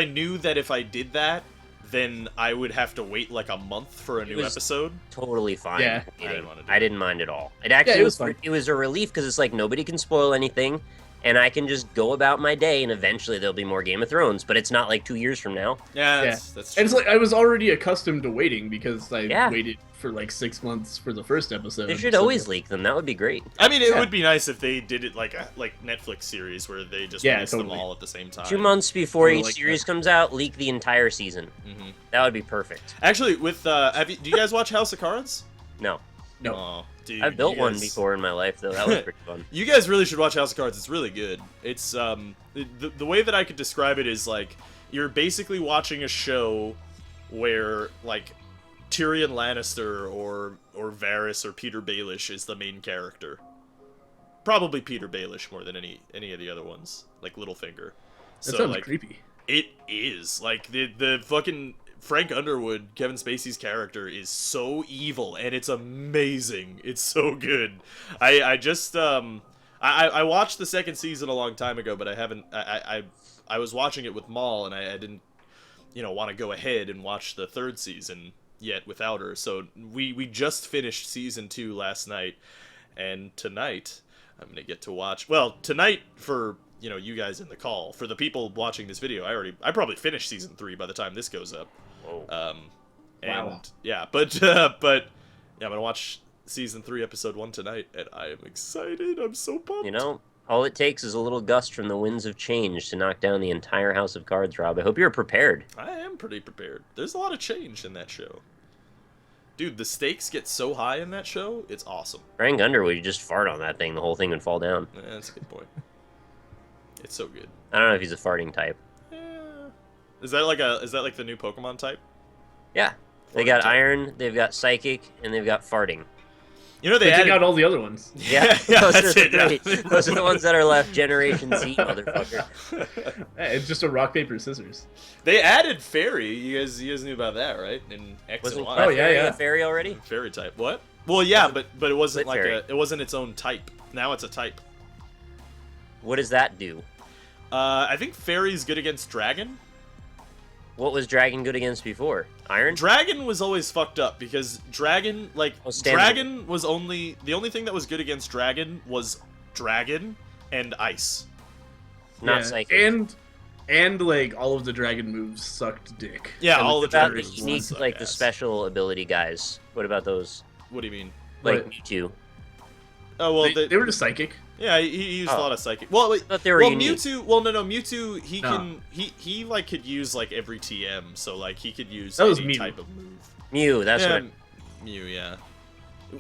knew that if I did that, then I would have to wait like a month for a new was- episode. Totally fine. Yeah. I didn't wanna do I it. didn't mind at all. It actually it was was fine. it was a relief because it's like nobody can spoil anything, and I can just go about my day, and eventually there'll be more Game of Thrones. But it's not like 2 years from now. Yeah, Yeah. that's true. And it's like I was already accustomed to waiting because I Yeah. waited for like 6 months for the first episode. They should so- always leak them. That would be great. I mean, it Yeah. would be nice if they did it like a Netflix series where they just Yeah, release them totally. all at the same time. 2 months before Or each like series that. comes out, leak the entire season. Mhm. That would be perfect. Actually, with do you guys watch House of Cards? No, No. Oh, dude, I've built you one guys- before in my life though. That was pretty fun. You guys really should watch House of Cards. It's really good. It's the way that I could describe it is like you're basically watching a show where like Tyrion Lannister or Varys or Peter Baelish is the main character. Probably Peter Baelish more than any of the other ones, like Littlefinger. That So sounds like creepy. it is like the fucking Frank Underwood, Kevin Spacey's character is so evil and it's amazing. It's so good. I just I watched the second season a long time ago, but I haven't. I was watching it with Maul and I didn't want to go ahead and watch the 3rd season yet without her. So we just finished season 2 last night, and tonight I'm gonna get to watch. Well, tonight for you guys in the call. For the people watching this video, I probably finished season 3 by the time this goes up. Whoa. And Wow. yeah, but yeah, I'm gonna watch season 3, episode 1 tonight, and I am excited. I'm so pumped. All it takes is a little gust from the winds of change to knock down the entire House of Cards, Rob. I hope you're prepared. I am pretty prepared. There's a lot of change in that show. Dude, the stakes get so high in that show, it's awesome. Frank Underwood, you just fart on that thing, the whole thing would fall down. Yeah, that's a good point. It's so good. I don't know if he's a farting type. Yeah. Is that like the new Pokemon type? Yeah. They Farting got type. Iron, they've got Psychic, and they've got Farting. You know They they take added out all the other ones. Yeah, yeah, those are that's the it, yeah. three. Those are the ones that are left. Generation Z, motherfucker. Hey, it's just a rock, paper, scissors. They added Fairy. You guys knew about that, right? In X Wasn't and Oh, Y. yeah, yeah. a fairy already? Fairy type. What? Well, yeah, but it wasn't Split like fairy. it wasn't its own type. Now it's a type. What does that do? I think Fairy's good against Dragon. What was Dragon good against before? Iron? Dragon was always fucked up because Dragon, like, Oh, standard. Dragon was the only thing that was good against Dragon was Dragon and Ice. Not Yeah, Psychic. And like all of the dragon moves sucked dick. Yeah, And all the What about Dragon the moves unique, suck like the ass. special ability guys? What about those? What do you mean? Like What? Mewtwo. Oh well, they were just psychic. Yeah, he used a lot of psychic. Well, wait, I thought they were unique. Mewtwo. Well, no, Mewtwo. He like could use like every TM, so like he could use any type of move. Mew, that's what. Mew, yeah.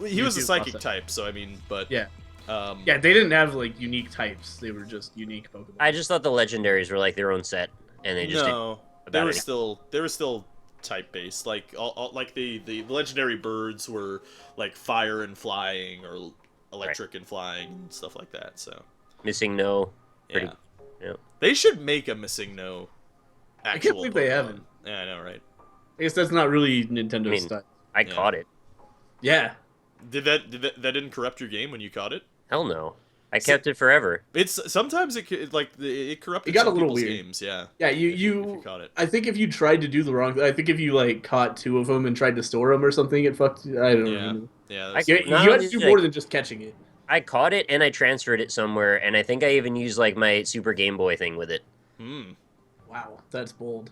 He was a psychic type, so I mean, but yeah. Yeah, they didn't have like unique types. They were just unique Pokemon. I just thought the legendaries were like their own set, and they just they were still type based. Like like the legendary birds were like fire and flying or electric and flying and stuff like that. So Missing No. Yeah. They should make a Missing No. I can't believe they haven't. Yeah, I know, right? I guess that's not really Nintendo style. I caught it. Yeah. Did that didn't corrupt your game when you caught it? Hell no. I kept it forever. It's sometimes it corrupted. It got some a little people's weird. Games, yeah. Yeah, if you caught it. I think if you tried to do the wrong, I think if you like caught 2 of them and tried to store them or something, it fucked. I don't know. Yeah. You had to do more than just catching it. I caught it and I transferred it somewhere, and I think I even used like my Super Game Boy thing with it. Wow, that's bold.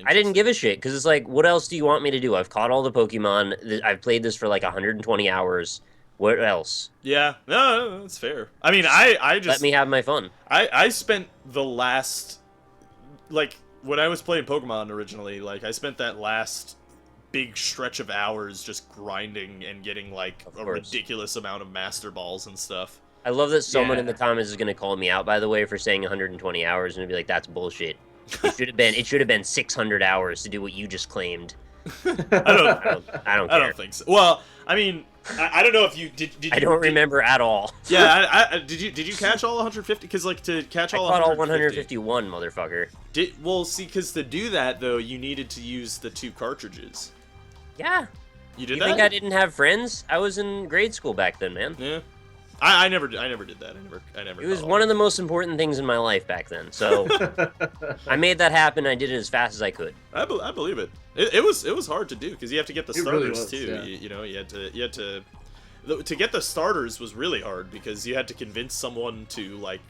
I didn't give a shit because it's like, what else do you want me to do? I've caught all the Pokemon. I've played this for like 120 hours. What else? Yeah, no, that's fair. I mean, I just let me have my fun. I spent the last, like, when I was playing Pokemon originally, like, I spent that last big stretch of hours just grinding and getting like a ridiculous amount of Master Balls and stuff. I love that someone in the comments is going to call me out, by the way, for saying 120 hours and be like, "That's bullshit. It should have been 600 hours to do what you just claimed." I don't think so. Well, I mean, I don't know if you did. I don't remember at all. Yeah, did you catch all 150? Because like to catch all, I caught all 151, motherfucker. See, because to do that though, you needed to use the 2 cartridges. Yeah. You did you that? think I didn't have friends? I was in grade school back then, man. Yeah. I never did that. I never. It was one of the most important things in my life back then. So I made that happen. I did it as fast as I could. I believe it. It was hard to do because you have to get the starters too. Yeah. You had to get the starters was really hard because you had to convince someone to like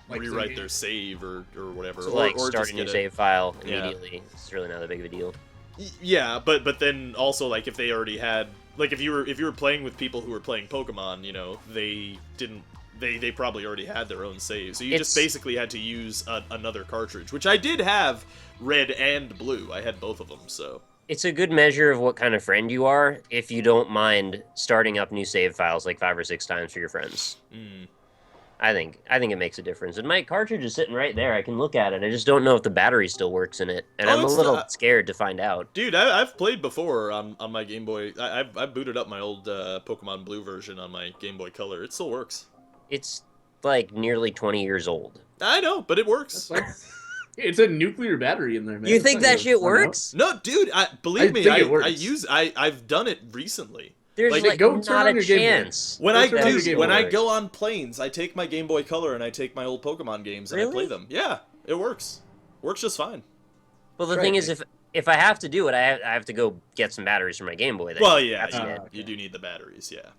rewrite their save or whatever. So, or start just a new save file immediately. Yeah. It's really not that big of a deal. Yeah, but then also like if they already had like if you were playing with people who were playing Pokemon, they probably already had their own save, so you just basically had to use another cartridge, which I did have red and blue. I had both of them, so it's a good measure of what kind of friend you are if you don't mind starting up new save files like 5 or 6 times for your friends. I think it makes a difference. And my cartridge is sitting right there. I can look at it. I just don't know if the battery still works in it, and I'm a little scared to find out. Dude, I've played before on my Game Boy. I booted up my old Pokemon Blue version on my Game Boy Color. It still works. It's like nearly 20 years old. I know, but it works. It's a nuclear battery in there, man. You think that shit works? No, dude. Believe me, I've done it recently. There's like not a chance. When I go on planes, I take my Game Boy Color and I take my old Pokemon games and I play them. Yeah, it works. Works just fine. Well, the thing is, if I have to do it, I have to go get some batteries for my Game Boy. Well, yeah, you do need the batteries, yeah,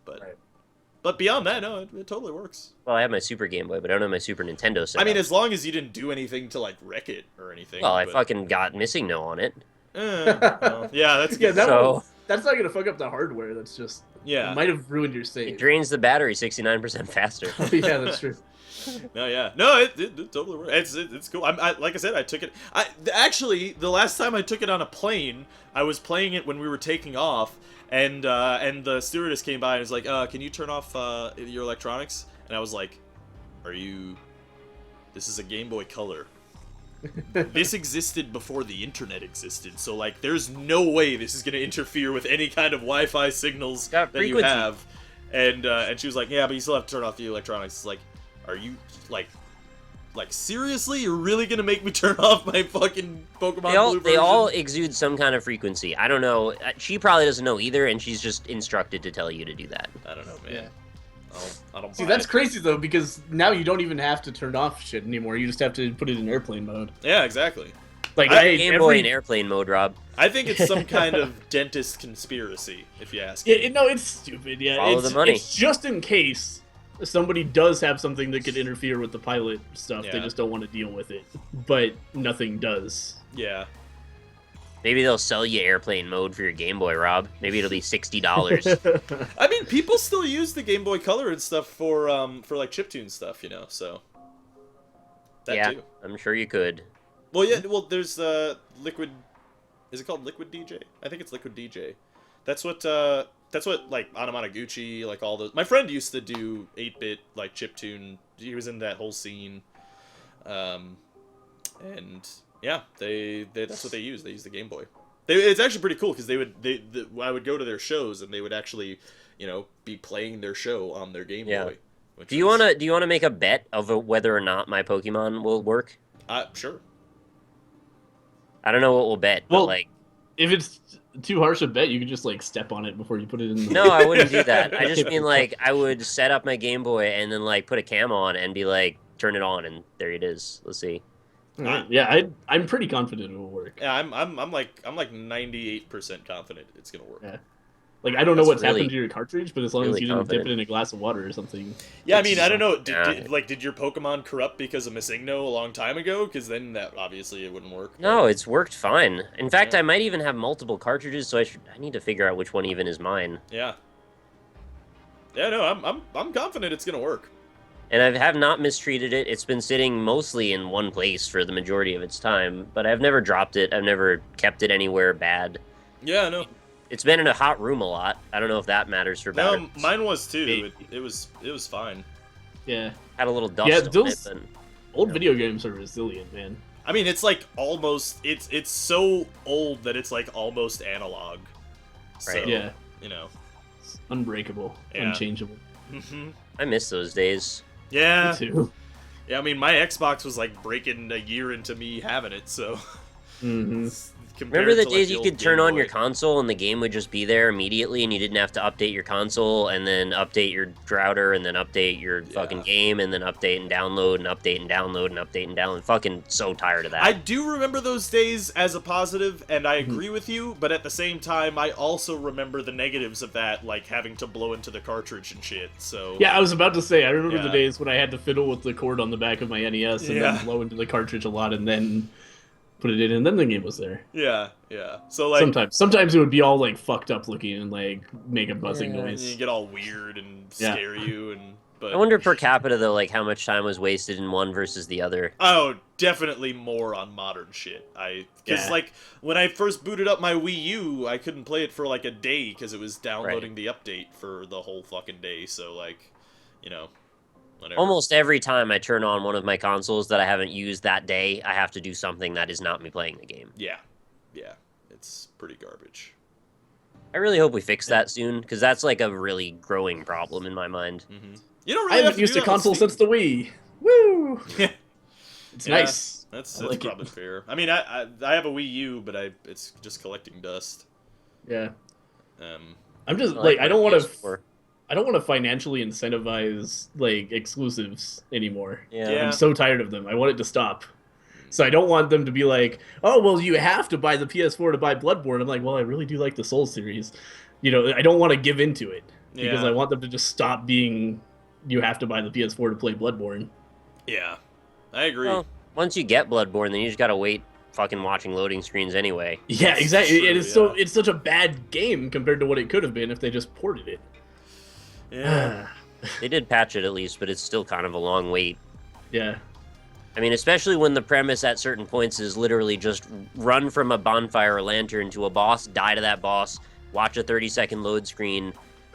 but beyond that, no, it totally works. Well, I have my Super Game Boy, but I don't have my Super Nintendo set. I mean, as long as you didn't do anything to like wreck it or anything. Well, I fucking got Missing No on it. Yeah, that's good. That's not gonna fuck up the hardware. That's just it might have ruined your save. It drains the battery 69% faster. Yeah, that's true. No, it totally works. It's cool. Like I said, I took it. Actually, the last time I took it on a plane, I was playing it when we were taking off, and the stewardess came by and was like, "Can you turn off your electronics?" And I was like, This is a Game Boy Color. This existed before the internet existed, so like there's no way this is gonna interfere with any kind of Wi-Fi signals that you have. And she was like, "Yeah, but you still have to turn off the electronics." It's like, are you like seriously? You're really gonna make me turn off my fucking Pokemon Blue version? They all exude some kind of frequency. I don't know. She probably doesn't know either, and she's just instructed to tell you to do that. I don't know, man. Yeah. I don't See, that's crazy, though, because now you don't even have to turn off shit anymore. You just have to put it in airplane mode. Yeah, exactly. Like Game Boy in airplane mode, Rob. I think it's some kind of dentist conspiracy, if you ask me. No, it's stupid, yeah. Follow the money. It's just in case somebody does have something that could interfere with the pilot stuff. Yeah. They just don't want to deal with it. But nothing does. Yeah. Maybe they'll sell you airplane mode for your Game Boy, Rob. Maybe it'll be $60. I mean, people still use the Game Boy Color and stuff for like chiptune stuff, you know. So that Yeah, too. I'm sure you could. Well, yeah. Well, there's Liquid. Is it called Liquid DJ? I think it's Liquid DJ. That's what like Anamanaguchi, like all those. My friend used to do 8-bit like chiptune. He was in that whole scene. And yeah, that's what they use. They use the Game Boy. It's actually pretty cool because I would go to their shows and they would actually, you know, be playing their show on their Game Boy. Do you wanna make a bet of whether or not my Pokemon will work? Sure. I don't know what we'll bet, but like, if it's too harsh a bet, you could just like step on it before you put it in. No, I wouldn't do that. I just mean like I would set up my Game Boy and then like put a cam on and be like, turn it on, and there it is. Let's see. Yeah, I'm pretty confident it will work. Yeah, I'm like 98% confident it's gonna work. Yeah. Like, I don't know what's really, happened to your cartridge, but as long as you didn't dip it in a glass of water or something. Yeah, I mean, I don't know. Did your Pokemon corrupt because of Missingno a long time ago? Because then that obviously it wouldn't work. No, it's worked fine. In fact, I might even have multiple cartridges, so I need to figure out which one even is mine. Yeah. Yeah, no, I'm confident it's gonna work. And I have not mistreated it. It's been sitting mostly in one place for the majority of its time, but I've never dropped it. I've never kept it anywhere bad. Yeah, no. It's been in a hot room a lot. I don't know if that matters for batteries. No, mine was too. It was fine. Yeah. Had a little dust on it. But, old video games are resilient, man. I mean, it's like almost it's so old that it's like almost analog. So, Right. Yeah. You know. It's unbreakable, unchangeable. I miss those days. Yeah. Me too. Yeah, I mean, my Xbox was like breaking a year into me having it, so. Remember the days you could turn on your console and the game would just be there immediately and you didn't have to update your console and then update your router and then update your fucking game and then update and download and update and download and update and download. Fucking so tired of that. I do remember those days as a positive, and I agree with you, but at the same time, I also remember the negatives of that, like having to blow into the cartridge and shit, so... Yeah, I was about to say, I remember the days when I had to fiddle with the cord on the back of my NES and then blow into the cartridge a lot and then put it in, and then the game was there. Yeah. So like sometimes it would be all like fucked up looking and like make a buzzing noise. And you get all weird and scare you, but I wonder per capita though, like how much time was wasted in one versus the other. Oh, definitely more on modern shit. Because like when I first booted up my Wii U, I couldn't play it for like a day because it was downloading the update for the whole fucking day. So like, you know. Whatever. Almost every time I turn on one of my consoles that I haven't used that day, I have to do something that is not me playing the game. Yeah. It's pretty garbage. I really hope we fix that soon, because that's like a really growing problem in my mind. You don't really I haven't used a console since the Wii. Woo! It's nice. That's probably fair. I mean, I have a Wii U, but it's just collecting dust. Yeah. I'm just like I don't want to financially incentivize like exclusives anymore. Yeah. I'm so tired of them. I want it to stop. So I don't want them to be like, oh, well, you have to buy the PS4 to buy Bloodborne. I'm like, well, I really do like the Souls series. You know, I don't want to give into it because I want them to just stop being, you have to buy the PS4 to play Bloodborne. Yeah, I agree. Well, once you get Bloodborne, then you just gotta wait fucking watching loading screens anyway. Yeah, exactly. True, it's such a bad game compared to what it could have been if they just ported it. Yeah. They did patch it at least, but it's still kind of a long wait. Yeah. I mean, especially when the premise at certain points is literally just run from a bonfire or lantern to a boss, die to that boss, watch a 30-second load screen,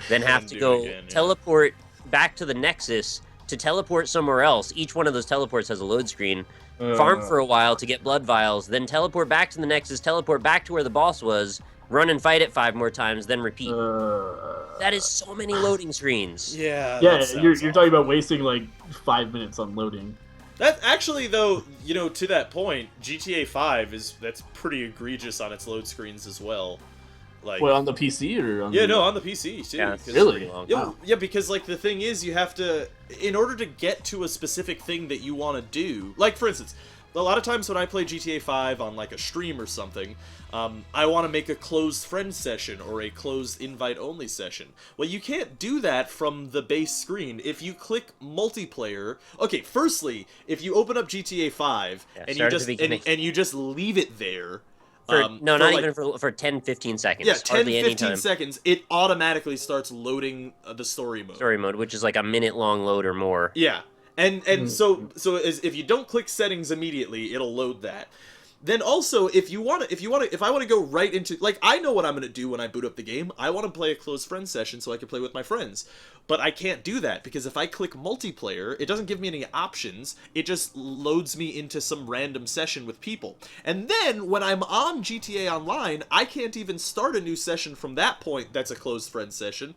then have to go teleport back to the Nexus to teleport somewhere else. Each one of those teleports has a load screen. Farm for a while to get blood vials, then teleport back to the Nexus, teleport back to where the boss was, run and fight it 5 more times, then repeat. That is so many loading screens. Yeah. Yeah, you're talking about wasting like 5 minutes on loading. That actually, though, you know, to that point, GTA 5 that's pretty egregious on its load screens as well. Like, on the PC or on on the PC too. Yeah, really? Yeah, because like the thing is, you have to, in order to get to a specific thing that you want to do. Like for instance, a lot of times when I play GTA 5 on like a stream or something, I want to make a closed friend session or a closed invite-only session. Well, you can't do that from the base screen. If you click multiplayer... Okay, firstly, if you open up GTA 5 and you just leave it there, Not like, even for 10, 15 seconds. Yeah, 10, Hardly 15 any time. seconds, it automatically starts loading the story mode. Story mode, which is like a minute-long load or more. Yeah, and so if you don't click settings immediately, it'll load that. Then also, if I want to go right into, like, I know what I'm going to do when I boot up the game. I want to play a closed friend session so I can play with my friends. But I can't do that because if I click multiplayer, it doesn't give me any options. It just loads me into some random session with people. And then when I'm on GTA Online, I can't even start a new session from that point that's a closed friend session.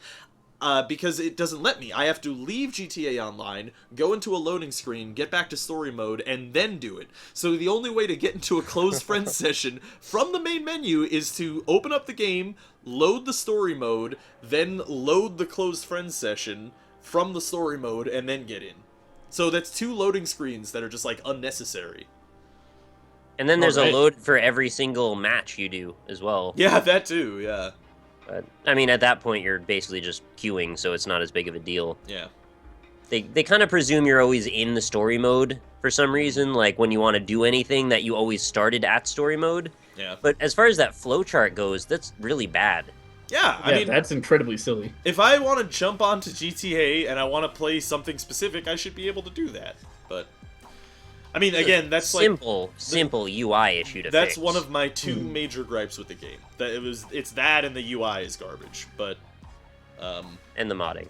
Because it doesn't let me. I have to leave GTA Online, go into a loading screen, get back to story mode, and then do it. So the only way to get into a closed friends session from the main menu is to open up the game, load the story mode, then load the closed friends session from the story mode, and then get in. So that's 2 loading screens that are just, like, unnecessary. And then there's a load for every single match you do as well. Yeah, that too, yeah. But, I mean, at that point, you're basically just queuing, so it's not as big of a deal. Yeah. They kind of presume you're always in the story mode for some reason, like when you want to do anything that you always started at story mode. Yeah. But as far as that flowchart goes, that's really bad. Yeah, I mean, that's incredibly silly. If I want to jump onto GTA and I want to play something specific, I should be able to do that. But I mean, again, that's simple UI issue to fix. That's one of my 2 major gripes with the game. It's that and the UI is garbage. But and the modding.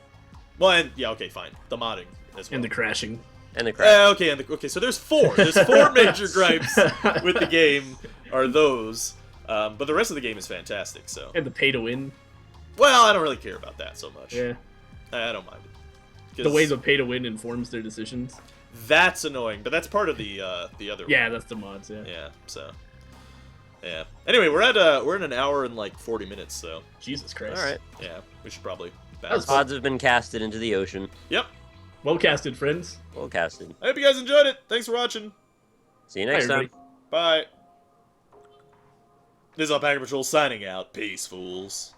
Well, and yeah, okay, fine. The modding as well. And the crashing. And the crash. Okay, so there's 4. There's 4 major gripes with the game are those. But the rest of the game is fantastic, so. And the pay to win. Well, I don't really care about that so much. Yeah. I don't mind it. The way the pay to win informs their decisions. That's annoying, but that's part of the other Yeah, one. that's the mods, yeah. Yeah, so. Yeah. Anyway, we're in an hour and like 40 minutes, so. Jesus Christ. All right. Yeah, we should probably Those pods have been casted into the ocean. Yep. Well casted, friends. Well casted. I hope you guys enjoyed it. Thanks for watching. See you next time. Bye. This is Alpaca Patrol signing out. Peace, fools.